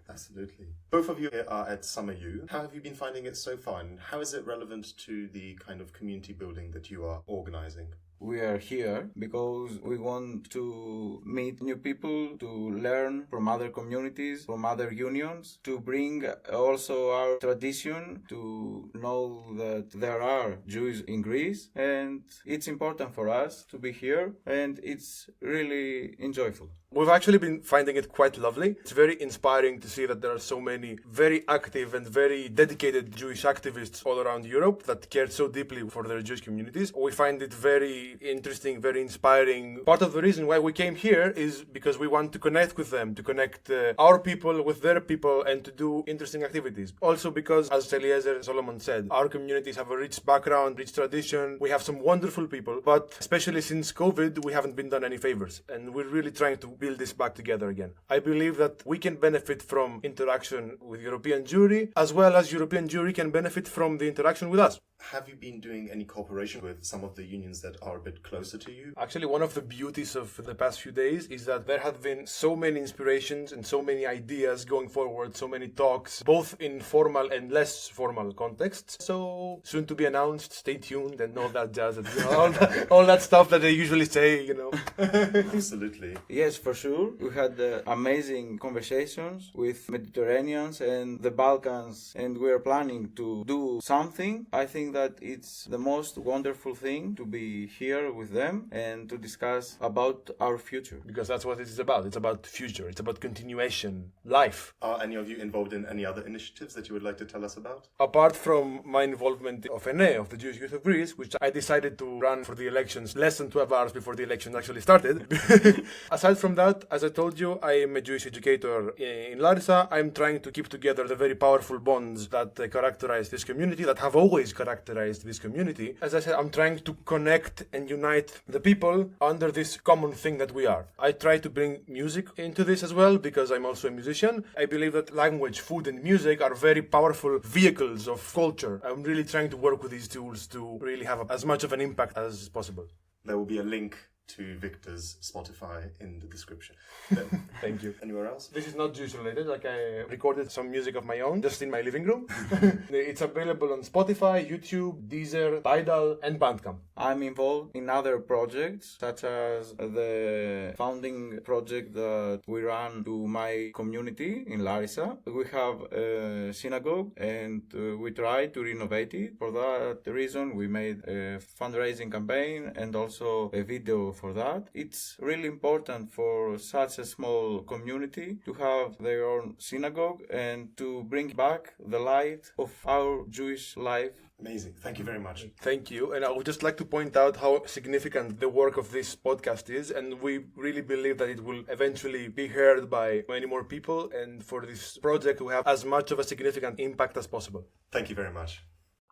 Absolutely. Both of you are at SummerU. How have you been finding it so far, and how is it relevant to the kind of community building that you are organizing? We are here because we want to meet new people, to learn from other communities, from other unions, to bring also our tradition, to know that there are Jews in Greece, and it's important for us to be here, and it's really enjoyable. We've actually been finding it quite lovely. It's very inspiring to see that there are so many very active and very dedicated Jewish activists all around Europe that care so deeply for their Jewish communities. We find it very interesting, very inspiring. Part of the reason why we came here is because we want to connect with them, to connect our people with their people, and to do interesting activities. Also because, as Eliezer Solomon said, our communities have a rich background, rich tradition. We have some wonderful people, but especially since COVID, we haven't been done any favors, and we're really trying to build this back together again. I believe that we can benefit from interaction with European Jewry, as well as European Jewry can benefit from the interaction with us. Have you been doing any cooperation with some of the unions that are a bit closer to you? Actually, one of the beauties of the past few days is that there have been so many inspirations and so many ideas going forward, so many talks, both in formal and less formal contexts. So, soon to be announced, stay tuned, and all that jazz, all that stuff that they usually say, you know. Absolutely. Yes, for sure. We had amazing conversations with Mediterraneans and the Balkans, and we are planning to do something. I think that it's the most wonderful thing to be here with them and to discuss about our future. Because that's what it is about. It's about future. It's about continuation, life. Are any of you involved in any other initiatives that you would like to tell us about? Apart from my involvement of ENE, of the Jewish Youth of Greece, which I decided to run for the elections less than 12 hours before the election actually started. Aside from that, as I told you, I am a Jewish educator in Larissa. I'm trying to keep together the very powerful bonds that characterize this community, that have always characterized characterized this community. As I said, I'm trying to connect and unite the people under this common thing that we are. I try to bring music into this as well because I'm also a musician. I believe that language, food, and music are very powerful vehicles of culture. I'm really trying to work with these tools to really have as much of an impact as possible. There will be a link to Victor's Spotify in the description. Thank you. Anywhere else? This is not Jewish related. Like, I recorded some music of my own just in my living room. It's available on Spotify, YouTube, Deezer, Tidal, and Bandcamp. I'm involved in other projects, such as the founding project that we run to my community in Larissa. We have a synagogue and we try to renovate it. For that reason, we made a fundraising campaign and also a video for that. It's really important for such a small community to have their own synagogue and to bring back the light of our Jewish life. Amazing. Thank you very much. Thank you. And I would just like to point out how significant the work of this podcast is. And we really believe that it will eventually be heard by many more people. And for this project, we have as much of a significant impact as possible. Thank you very much.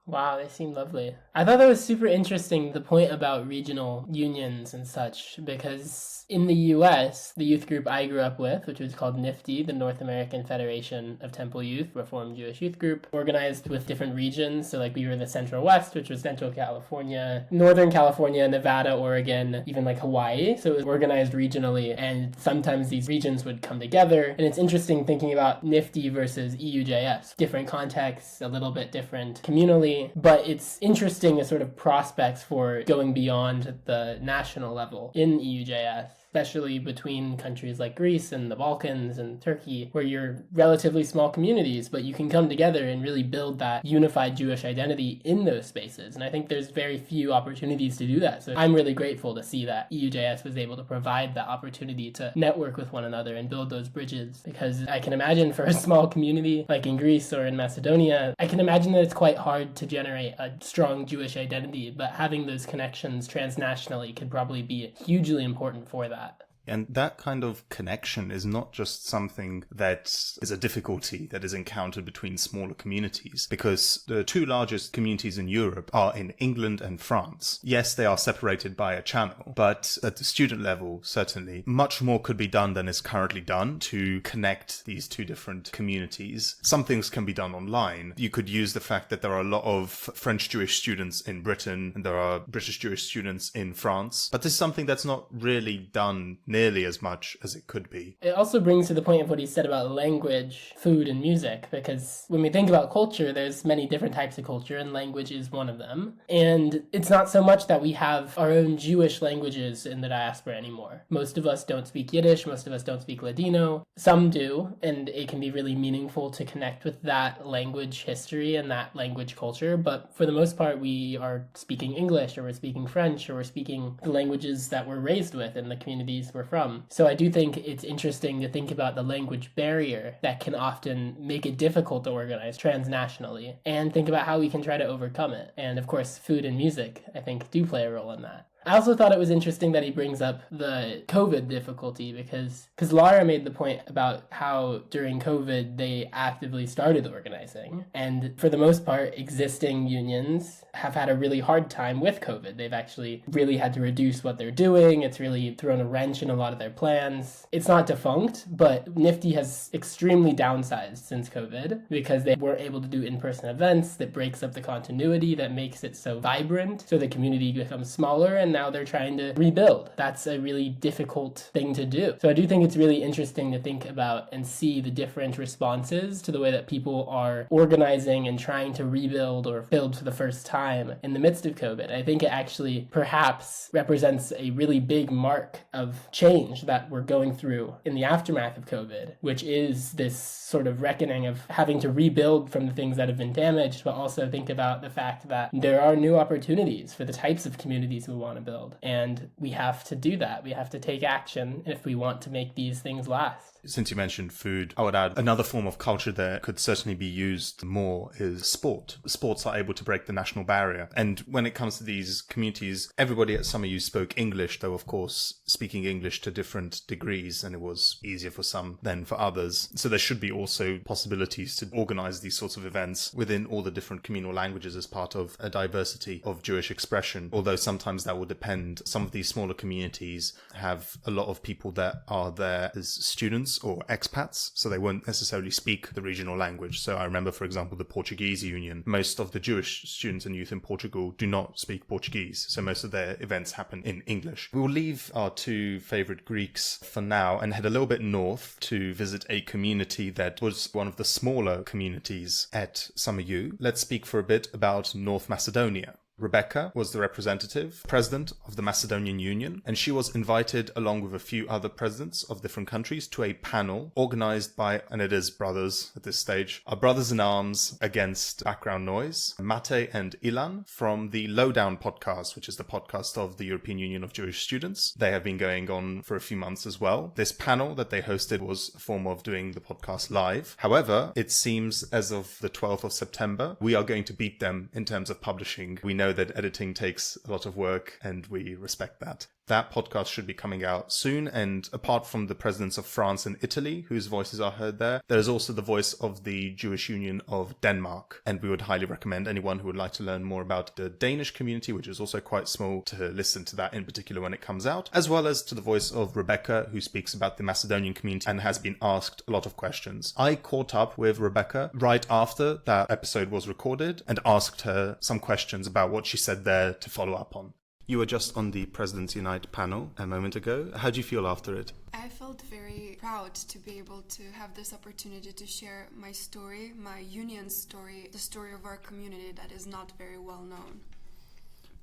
Wow, they seem lovely. I thought that was super interesting, the point about regional unions and such, because in the US, the youth group I grew up with, which was called NIFTY, the North American Federation of Temple Youth, Reformed Jewish Youth Group, organized with different regions. So like we were the Central West, which was Central California, Northern California, Nevada, Oregon, even like Hawaii. So it was organized regionally, and sometimes these regions would come together. And it's interesting thinking about NIFTY versus EUJS. Different contexts, a little bit different communally, but it's interesting as sort of prospects for going beyond the national level in EUJS, especially between countries like Greece and the Balkans and Turkey, where you're relatively small communities, but you can come together and really build that unified Jewish identity in those spaces. And I think there's very few opportunities to do that. So I'm really grateful to see that EUJS was able to provide that opportunity to network with one another and build those bridges. Because I can imagine for a small community like in Greece or in Macedonia, I can imagine that it's quite hard to generate a strong Jewish identity, but having those connections transnationally could probably be hugely important for that. And that kind of connection is not just something that is a difficulty that is encountered between smaller communities, because the two largest communities in Europe are in England and France. Yes, they are separated by a channel, but at the student level, certainly, much more could be done than is currently done to connect these two different communities. Some things can be done online. You could use the fact that there are a lot of French Jewish students in Britain and there are British Jewish students in France, but this is something that's not really done nearly as much as it could be. It also brings to the point of what he said about language, food, and music, because when we think about culture, there's many different types of culture, and language is one of them. And it's not so much that we have our own Jewish languages in the diaspora anymore. Most of us don't speak Yiddish, most of us don't speak Ladino. Some do, and it can be really meaningful to connect with that language history and that language culture, but for the most part, we are speaking English, or we're speaking French, or we're speaking the languages that we're raised with in the communities we're from. So I do think it's interesting to think about the language barrier that can often make it difficult to organize transnationally, and think about how we can try to overcome it. And of course, food and music, I think, do play a role in that. I also thought it was interesting that he brings up the COVID difficulty because Lara made the point about how during COVID they actively started organizing. And for the most part, existing unions have had a really hard time with COVID. They've actually really had to reduce what they're doing. It's really thrown a wrench in a lot of their plans. It's not defunct, but NIFTY has extremely downsized since COVID because they weren't able to do in-person events. That breaks up the continuity, that makes it so vibrant, so the community becomes smaller, and now they're trying to rebuild. That's a really difficult thing to do. So I do think it's really interesting to think about and see the different responses to the way that people are organizing and trying to rebuild or build for the first time in the midst of COVID. I think it actually perhaps represents a really big mark of change that we're going through in the aftermath of COVID, which is this sort of reckoning of having to rebuild from the things that have been damaged, but also think about the fact that there are new opportunities for the types of communities we want to build. And we have to do that. We have to take action if we want to make these things last. Since you mentioned food, I would add another form of culture that could certainly be used more is sport. Sports are able to break the national barrier. And when it comes to these communities, everybody at SummerU spoke English, though of course speaking English to different degrees, and it was easier for some than for others. So there should be also possibilities to organize these sorts of events within all the different communal languages as part of a diversity of Jewish expression, although sometimes that will depend. Some of these smaller communities have a lot of people that are there as students or expats, so they won't necessarily speak the regional language. So I remember, for example, the Portuguese Union. Most of the Jewish students and youth in Portugal do not speak Portuguese, so most of their events happen in English. We'll leave our two favorite Greeks for now and head a little bit north to visit a community that was one of the smaller communities at SummerU. Let's speak for a bit about North Macedonia. Rebeka was the representative president of the Macedonian Union, and she was invited along with a few other presidents of different countries to a panel organized by, and it is brothers at this stage, our brothers in arms against background noise, Mate and Ilan from the Lowdown podcast, which is the podcast of the European Union of Jewish Students. They have been going on for a few months as well. This panel that they hosted was a form of doing the podcast live. However, it seems as of the 12th of September, we are going to beat them in terms of publishing. We know that editing takes a lot of work, and we respect that. That podcast should be coming out soon, and apart from the presidents of France and Italy, whose voices are heard there, there is also the voice of the Jewish Union of Denmark, and we would highly recommend anyone who would like to learn more about the Danish community, which is also quite small, to listen to that in particular when it comes out, as well as to the voice of Rebeka, who speaks about the Macedonian community and has been asked a lot of questions. I caught up with Rebeka right after that episode was recorded and asked her some questions about what she said there to follow up on. You were just on the Presidents Unite panel a moment ago. How do you feel after it? I felt very proud to be able to have this opportunity to share my story, my union's story, the story of our community that is not very well known.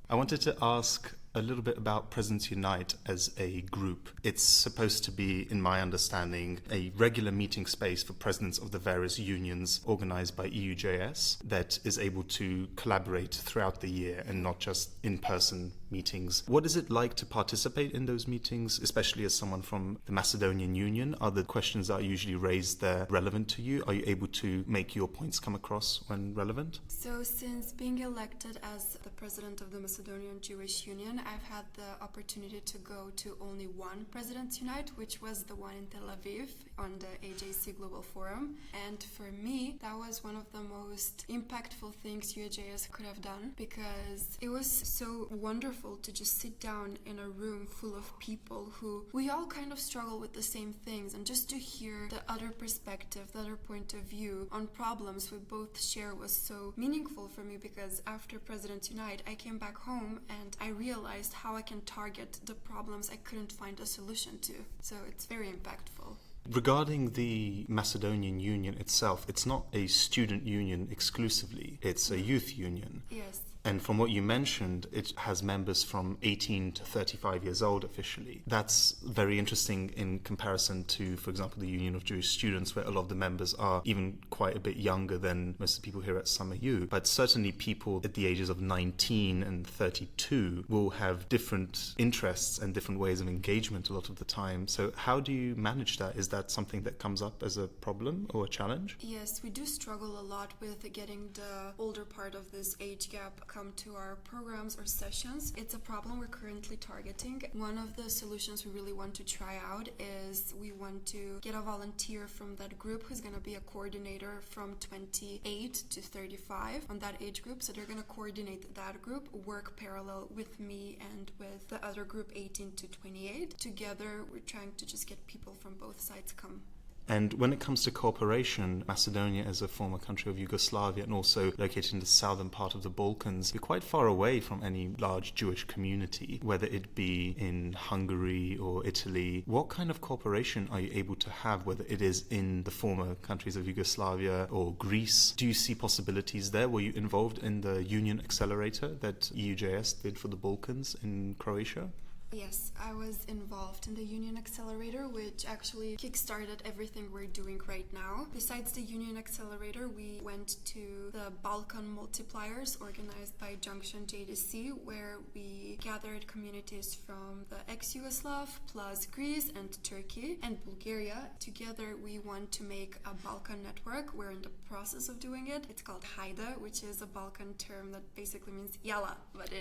I wanted to ask a little bit about Presidents Unite as a group. It's supposed to be, in my understanding, a regular meeting space for presidents of the various unions organized by EUJS that is able to collaborate throughout the year and not just in-person meetings. What is it like to participate in those meetings, especially as someone from the Macedonian Union? Are the questions that are usually raised there relevant to you? Are you able to make your points come across when relevant? So since being elected as the president of the Macedonian Jewish Union, I've had the opportunity to go to only one Presidents Unite, which was the one in Tel Aviv on the AJC Global Forum. And for me, that was one of the most impactful things EUJS could have done, because it was so wonderful to just sit down in a room full of people who we all kind of struggle with the same things, and just to hear the other perspective, the other point of view on problems we both share was so meaningful for me, because after Presidents Unite, I came back home and I realized how I can target the problems I couldn't find a solution to. So it's very impactful. Regarding the Macedonian Union itself, it's not a student union exclusively, it's a youth union. Yes. And from what you mentioned, it has members from 18 to 35 years old officially. That's very interesting in comparison to, for example, the Union of Jewish Students, where a lot of the members are even quite a bit younger than most of the people here at SummerU. But certainly people at the ages of 19 and 32 will have different interests and different ways of engagement a lot of the time. So how do you manage that? Is that something that comes up as a problem or a challenge? Yes, we do struggle a lot with getting the older part of this age gap come to our programs or sessions. It's a problem we're currently targeting. One of the solutions we really want to try out is we want to get a volunteer from that group who's going to be a coordinator from 28 to 35 on that age group. So they're going to coordinate that group, work parallel with me and with the other group 18 to 28. Together, we're trying to just get people from both sides come. And when it comes to cooperation, Macedonia as a former country of Yugoslavia and also located in the southern part of the Balkans, you're quite far away from any large Jewish community, whether it be in Hungary or Italy. What kind of cooperation are you able to have, whether it is in the former countries of Yugoslavia or Greece? Do you see possibilities there? Were you involved in the Union Accelerator that EUJS did for the Balkans in Croatia? Yes, I was involved in the Union Accelerator, which actually kickstarted everything we're doing right now. Besides the Union Accelerator, we went to the Balkan Multipliers organized by Junction JDC, where we gathered communities from the ex-Yugoslav, plus Greece and Turkey and Bulgaria. Together, we want to make a Balkan network. We're in the process of doing it. It's called Haida, which is a Balkan term that basically means yalla, but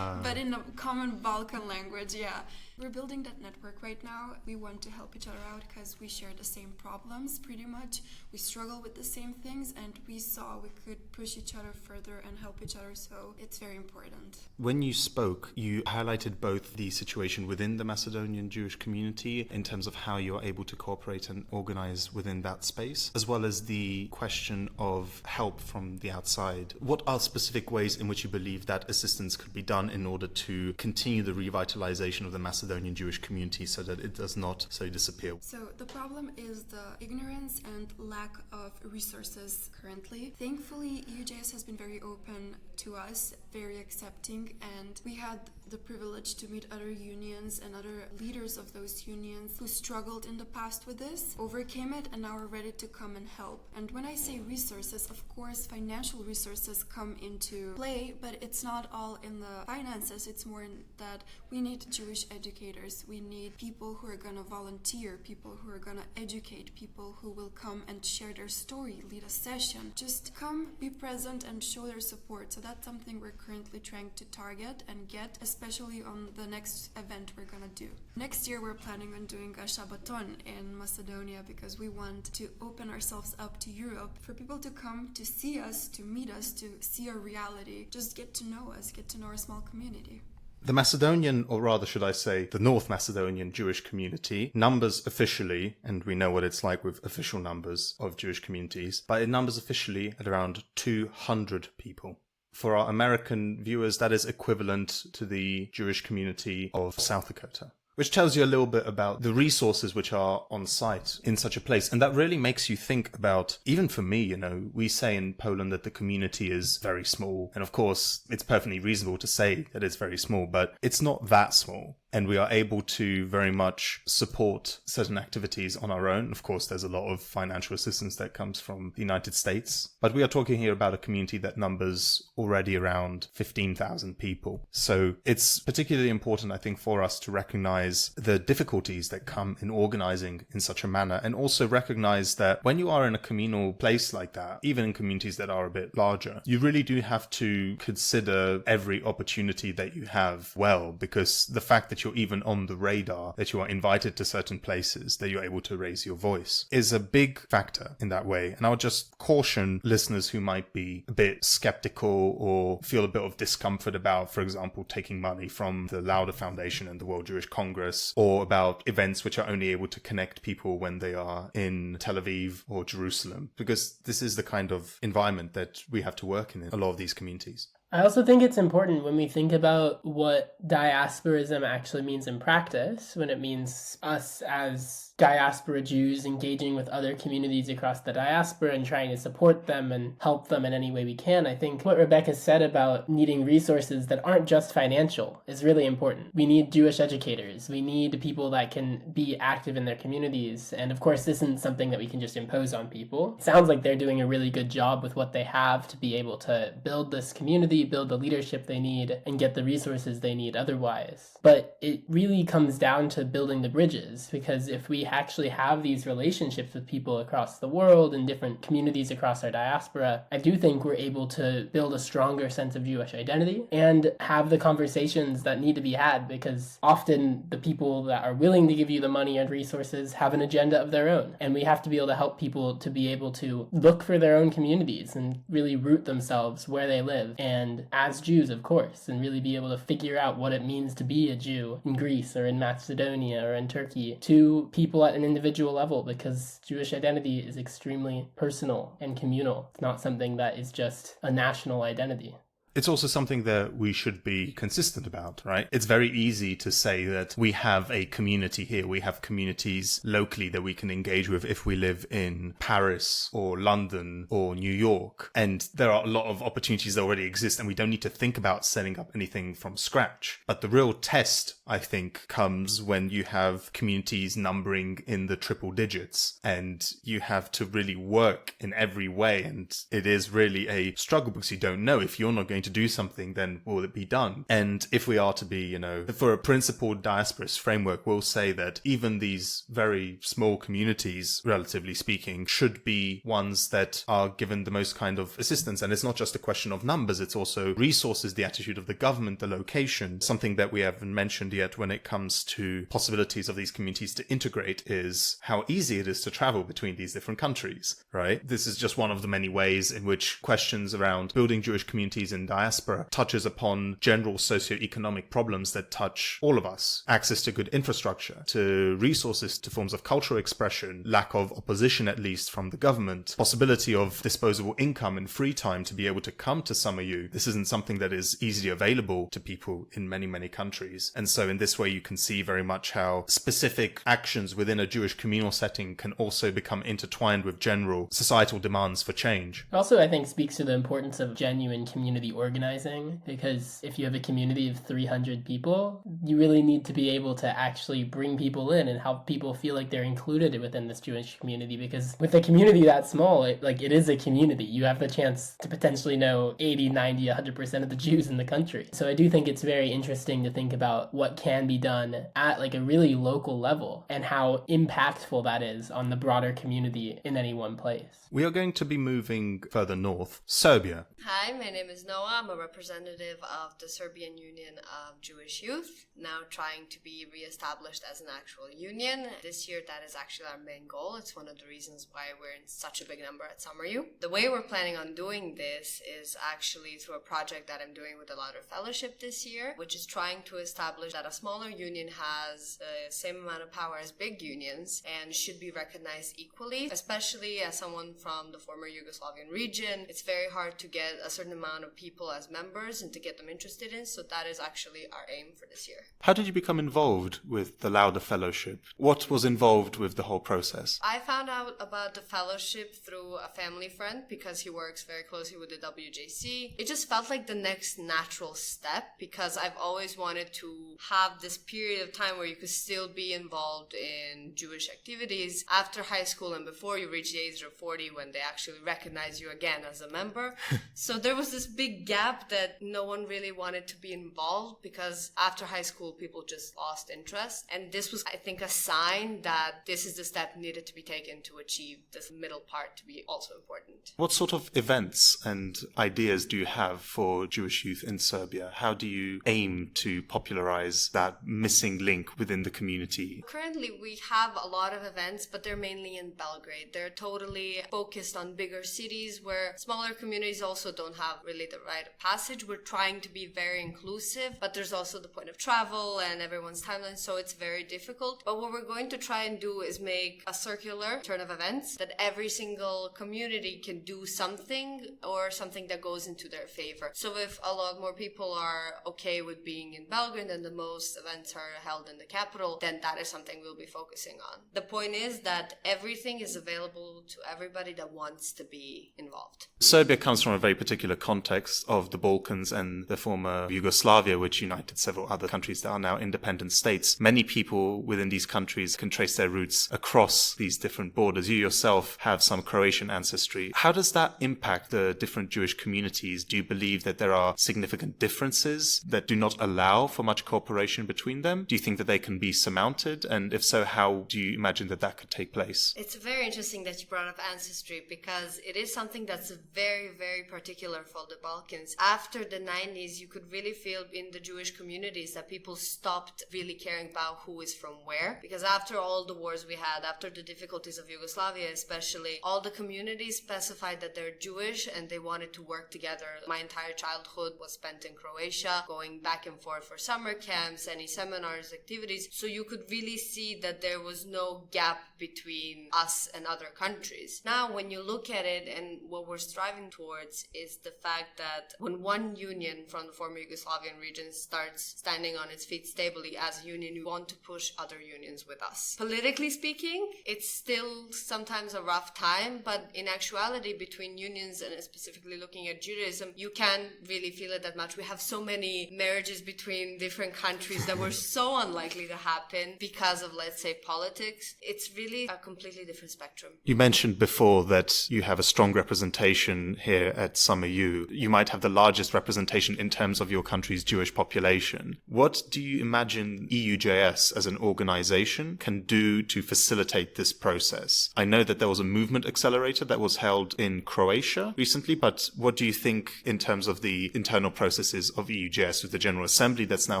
in a common Balkan language. Yeah, we're building that network right now. We want to help each other out because we share the same problems pretty much. We struggle with the same things, and we saw we could push each other further and help each other, so it's very important. When you spoke, you highlighted both the situation within the Macedonian Jewish community in terms of how you're able to cooperate and organize within that space, as well as the question of help from the outside. What are specific ways in which you believe that assistance could be done in order to continue the revitalization of the Macedonian Jewish community so that it does not so disappear? So the problem is the ignorance and lack of resources currently. Thankfully, EUJS has been very open to us, very accepting, and we had the privilege to meet other unions and other leaders of those unions who struggled in the past with this, overcame it, and now are ready to come and help. And when I say resources, of course, financial resources come into play, but it's not all in the finances. It's more in that we need Jewish educators. We need people who are going to volunteer, people who are going to educate, people who will come and share their story, lead a session. Just come, be present, and show their support. So that's something we're currently trying to target and get, especially on the next event we're gonna do. Next year we're planning on doing a Shabbaton in Macedonia because we want to open ourselves up to Europe for people to come to see us, to meet us, to see our reality, just get to know us, get to know our small community. The Macedonian, or rather should I say, the North Macedonian Jewish community numbers officially, and we know what it's like with official numbers of Jewish communities, but it numbers officially at around 200 people. For our American viewers, that is equivalent to the Jewish community of South Dakota, which tells you a little bit about the resources which are on site in such a place. And that really makes you think about, even for me, we say in Poland that the community is very small. And of course, it's perfectly reasonable to say that it's very small, but it's not that small. And we are able to very much support certain activities on our own. Of course, there's a lot of financial assistance that comes from the United States. But we are talking here about a community that numbers already around 15,000 people. So it's particularly important, I think, for us to recognize the difficulties that come in organizing in such a manner, and also recognize that when you are in a communal place like that, even in communities that are a bit larger, you really do have to consider every opportunity that you have well, because the fact that you're even on the radar, that you are invited to certain places, that you're able to raise your voice, is a big factor in that way. And I would just caution listeners who might be a bit skeptical or feel a bit of discomfort about, for example, taking money from the Lara Foundation and the World Jewish Congress, or about events which are only able to connect people when they are in Tel Aviv or Jerusalem, because this is the kind of environment that we have to work in a lot of these communities. I also think it's important when we think about what diasporism actually means in practice, when it means us as diaspora Jews engaging with other communities across the diaspora and trying to support them and help them in any way we can. I think what Rebeka said about needing resources that aren't just financial is really important. We need Jewish educators. We need people that can be active in their communities. And of course, this isn't something that we can just impose on people. It sounds like they're doing a really good job with what they have to be able to build this community, build the leadership they need, and get the resources they need otherwise. But it really comes down to building the bridges, because if we actually have these relationships with people across the world and different communities across our diaspora, I do think we're able to build a stronger sense of Jewish identity and have the conversations that need to be had, because often the people that are willing to give you the money and resources have an agenda of their own. And we have to be able to help people to be able to look for their own communities and really root themselves where they live, and as Jews, of course, and really be able to figure out what it means to be a Jew in Greece or in Macedonia or in Turkey to people at an individual level, because Jewish identity is extremely personal and communal. It's not something that is just a national identity. It's also something that we should be consistent about, right? It's very easy to say that we have a community here. We have communities locally that we can engage with if we live in Paris or London or New York. And there are a lot of opportunities that already exist, and we don't need to think about setting up anything from scratch. But the real test, I think, comes when you have communities numbering in the triple digits, and you have to really work in every way. And it is really a struggle because you don't know if you're not going to do something, then will it be done? And if we are to be, for a principled diasporist framework, we'll say that even these very small communities, relatively speaking, should be ones that are given the most kind of assistance. And it's not just a question of numbers, it's also resources, the attitude of the government, the location. Something that we haven't mentioned yet when it comes to possibilities of these communities to integrate is how easy it is to travel between these different countries, right? This is just one of the many ways in which questions around building Jewish communities in diaspora touches upon general socio-economic problems that touch all of us. Access to good infrastructure, to resources, to forms of cultural expression, lack of opposition at least from the government, possibility of disposable income and free time to be able to come to SummerU. This isn't something that is easily available to people in many, many countries. And so in this way you can see very much how specific actions within a Jewish communal setting can also become intertwined with general societal demands for change. Also, I think speaks to the importance of genuine community organizing, because if you have a community of 300 people, you really need to be able to actually bring people in and help people feel like they're included within this Jewish community. Because with a community that small, it is a community. You have the chance to potentially know 80, 90, 100% of the Jews in the country. So I do think it's very interesting to think about what can be done at a really local level and how impactful that is on the broader community in any one place. We are going to be moving further north. Serbia. Hi, my name is Noah. I'm a representative of the Serbian Union of Jewish Youth, now trying to be reestablished as an actual union. This year, that is actually our main goal. It's one of the reasons why we're in such a big number at SummerU. The way we're planning on doing this is actually through a project that I'm doing with the Lara Fellowship this year, which is trying to establish that a smaller union has the same amount of power as big unions and should be recognized equally, especially as someone from the former Yugoslavian region. It's very hard to get a certain amount of people as members and to get them interested in, so that is actually our aim for this year. How did you become involved with the Lauda Fellowship? What was involved with the whole process? I found out about the fellowship through a family friend because he works very closely with the WJC. It just felt like the next natural step because I've always wanted to have this period of time where you could still be involved in Jewish activities after high school and before you reach the age of 40 when they actually recognize you again as a member. So there was this big gap that no one really wanted to be involved because after high school people just lost interest, and this was, I think, a sign that this is the step needed to be taken to achieve this middle part to be also important. What sort of events and ideas do you have for Jewish youth in Serbia? How do you aim to popularize that missing link within the community? Currently we have a lot of events, but they're mainly in Belgrade. They're totally focused on bigger cities where smaller communities also don't have really the rite of passage. We're trying to be very inclusive, but there's also the point of travel and everyone's timeline, so it's very difficult. But what we're going to try and do is make a circular turn of events that every single community can do something or something that goes into their favor. So if a lot more people are okay with being in Belgrade and the most events are held in the capital, then that is something we'll be focusing on. The point is that everything is available to everybody that wants to be involved. Serbia comes from a very particular context of the Balkans and the former Yugoslavia, which united several other countries that are now independent states. Many people within these countries can trace their roots across these different borders. You yourself have some Croatian ancestry. How does that impact the different Jewish communities? Do you believe that there are significant differences that do not allow for much cooperation between them? Do you think that they can be surmounted? And if so, how do you imagine that that could take place? It's very interesting that you brought up ancestry because it is something that's very, very particular for the Balkans. After the 90s, you could really feel in the Jewish communities that people stopped really caring about who is from where. Because after all the wars we had, after the difficulties of Yugoslavia especially, all the communities specified that they're Jewish and they wanted to work together. My entire childhood was spent in Croatia, going back and forth for summer camps, any seminars, activities. So you could really see that there was no gap between us and other countries. Now, when you look at it, and what we're striving towards is the fact that that when one union from the former Yugoslavian region starts standing on its feet stably as a union, we want to push other unions with us. Politically speaking, it's still sometimes a rough time, but in actuality, between unions and specifically looking at Judaism, you can't really feel it that much. We have so many marriages between different countries that were so unlikely to happen because of, let's say, politics. It's really a completely different spectrum. You mentioned before that you have a strong representation here at SummerU. You might have the largest representation in terms of your country's Jewish population. What do you imagine EUJS as an organization can do to facilitate this process? I know that there was a movement accelerator that was held in Croatia recently, but what do you think in terms of the internal processes of EUJS with the General Assembly that's now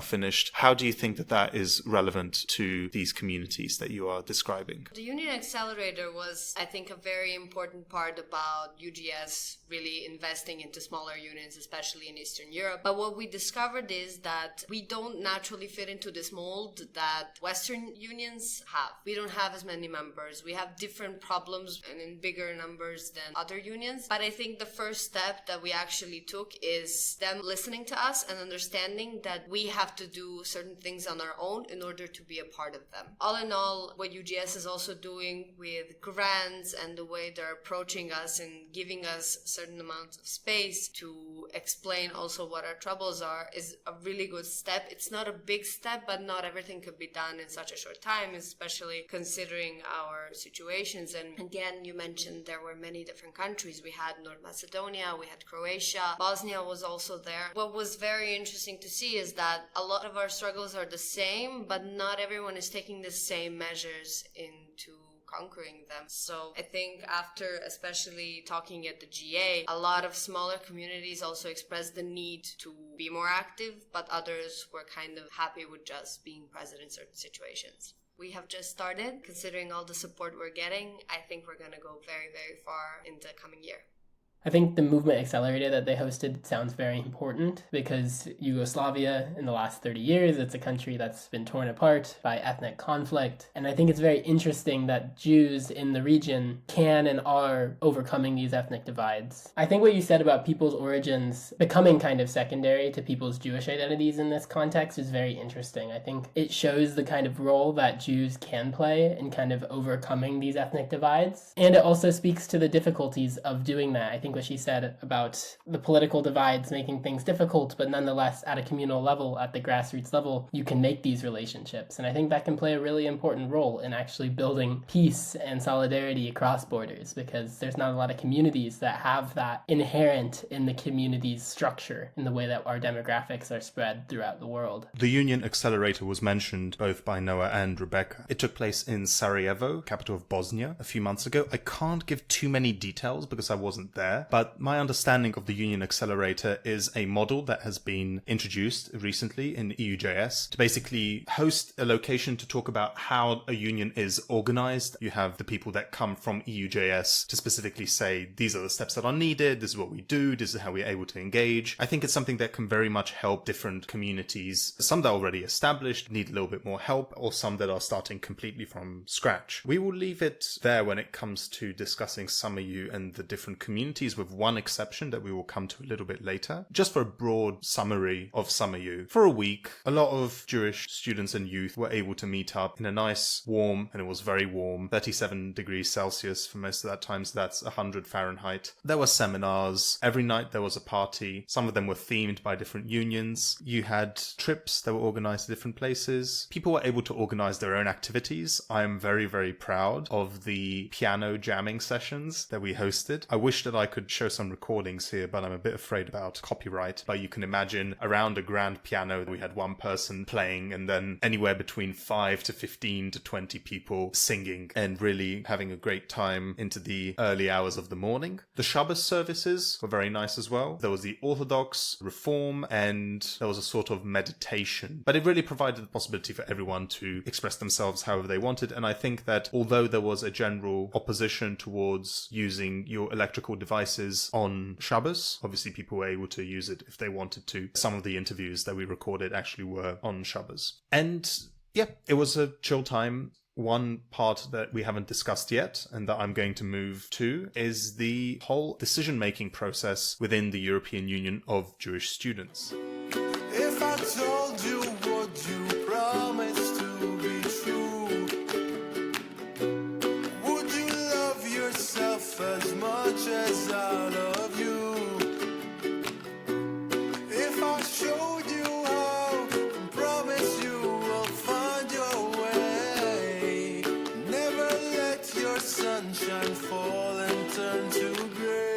finished? How do you think that that is relevant to these communities that you are describing? The Union Accelerator was, I think, a very important part about EUJS really investing into smaller unions, especially in Eastern Europe. But what we discovered is that we don't naturally fit into this mold that Western unions have. We don't have as many members. We have different problems and in bigger numbers than other unions. But I think the first step that we actually took is them listening to us and understanding that we have to do certain things on our own in order to be a part of them. All in all, what EUJS is also doing with grants and the way they're approaching us and giving us certain amounts of space to explain also what our troubles are is a really good step. It's not a big step, but not everything could be done in such a short time, especially considering our situations. And again, you mentioned there were many different countries. We had North Macedonia, we had Croatia, Bosnia was also there. What was very interesting to see is that a lot of our struggles are the same, but not everyone is taking the same measures into conquering them. So I think after especially talking at the GA, a lot of smaller communities also expressed the need to be more active, but others were kind of happy with just being present in certain situations. We have just started. Considering all the support we're getting, I think we're going to go very, very far in the coming year. I think the movement accelerator that they hosted sounds very important because Yugoslavia in the last 30 years, it's a country that's been torn apart by ethnic conflict. And I think it's very interesting that Jews in the region can and are overcoming these ethnic divides. I think what you said about people's origins becoming kind of secondary to people's Jewish identities in this context is very interesting. I think it shows the kind of role that Jews can play in kind of overcoming these ethnic divides. And it also speaks to the difficulties of doing that. I think what she said about the political divides making things difficult, but nonetheless at a communal level, at the grassroots level, you can make these relationships. And I think that can play a really important role in actually building peace and solidarity across borders, because there's not a lot of communities that have that inherent in the community's structure in the way that our demographics are spread throughout the world. The Union Accelerator was mentioned both by Noah and Rebeka. It took place in Sarajevo, capital of Bosnia, a few months ago. I can't give too many details because I wasn't there, but my understanding of the Union Accelerator is a model that has been introduced recently in EUJS to basically host a location to talk about how a union is organized. You have the people that come from EUJS to specifically say, these are the steps that are needed, this is what we do, this is how we're able to engage. I think it's something that can very much help different communities, some that are already established, need a little bit more help, or some that are starting completely from scratch. We will leave it there when it comes to discussing SummerU and the different communities, with one exception that we will come to a little bit later. Just for a broad summary of SummerU. For a week, a lot of Jewish students and youth were able to meet up in a nice, warm, and it was very warm, 37 degrees Celsius for most of that time, so that's 100 Fahrenheit. There were seminars. Every night there was a party. Some of them were themed by different unions. You had trips that were organized to different places. People were able to organize their own activities. I am very, very proud of the piano jamming sessions that we hosted. I wish that I could show some recordings here, but I'm a bit afraid about copyright. But you can imagine around a grand piano, we had one person playing and then anywhere between 5 to 15 to 20 people singing and really having a great time into the early hours of the morning. The Shabbos services were very nice as well. There was the Orthodox, Reform, and there was a sort of meditation. But it really provided the possibility for everyone to express themselves however they wanted. And I think that although there was a general opposition towards using your electrical devices on Shabbos, obviously people were able to use it if they wanted to. Some of the interviews that we recorded actually were on Shabbos. And yeah, it was a chill time. One part that we haven't discussed yet and that I'm going to move to is the whole decision-making process within the European Union of Jewish students. If I told you what you promised to be true, would you love yourself as much as I love you? If I showed you how and promised you will find your way, never let your sunshine fall and turn to gray.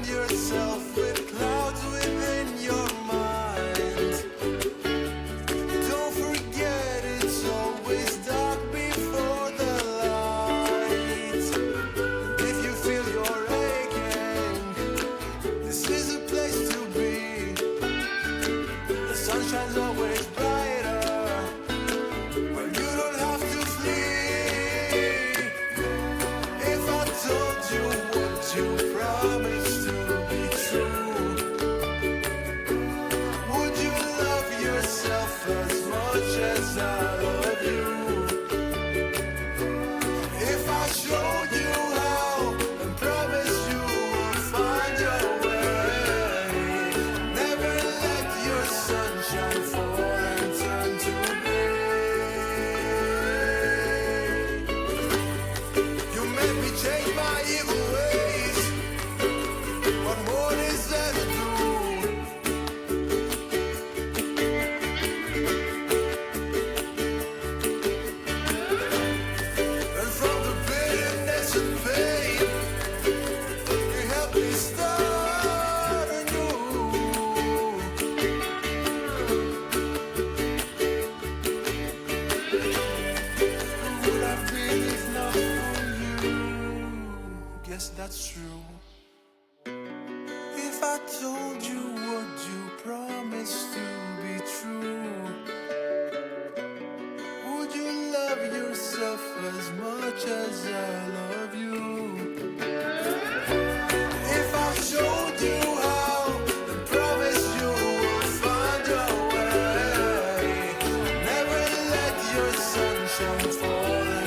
Yourself with clouds within your mind, don't forget it's always dark before the light. And if you feel you're aching, this is a place to be. The sun shines always brighter when you don't have to flee. If I told you what you promised as much as I love you, if I showed you how and promised you will find your way, never let your sunshine fall and turn to gray. You made me change my evil ways. What more is there to do? That's true. If I told you what you promised to be true, would you love yourself as much as I love you? If I showed you how and promised you will find your way, never let your sunshine fall.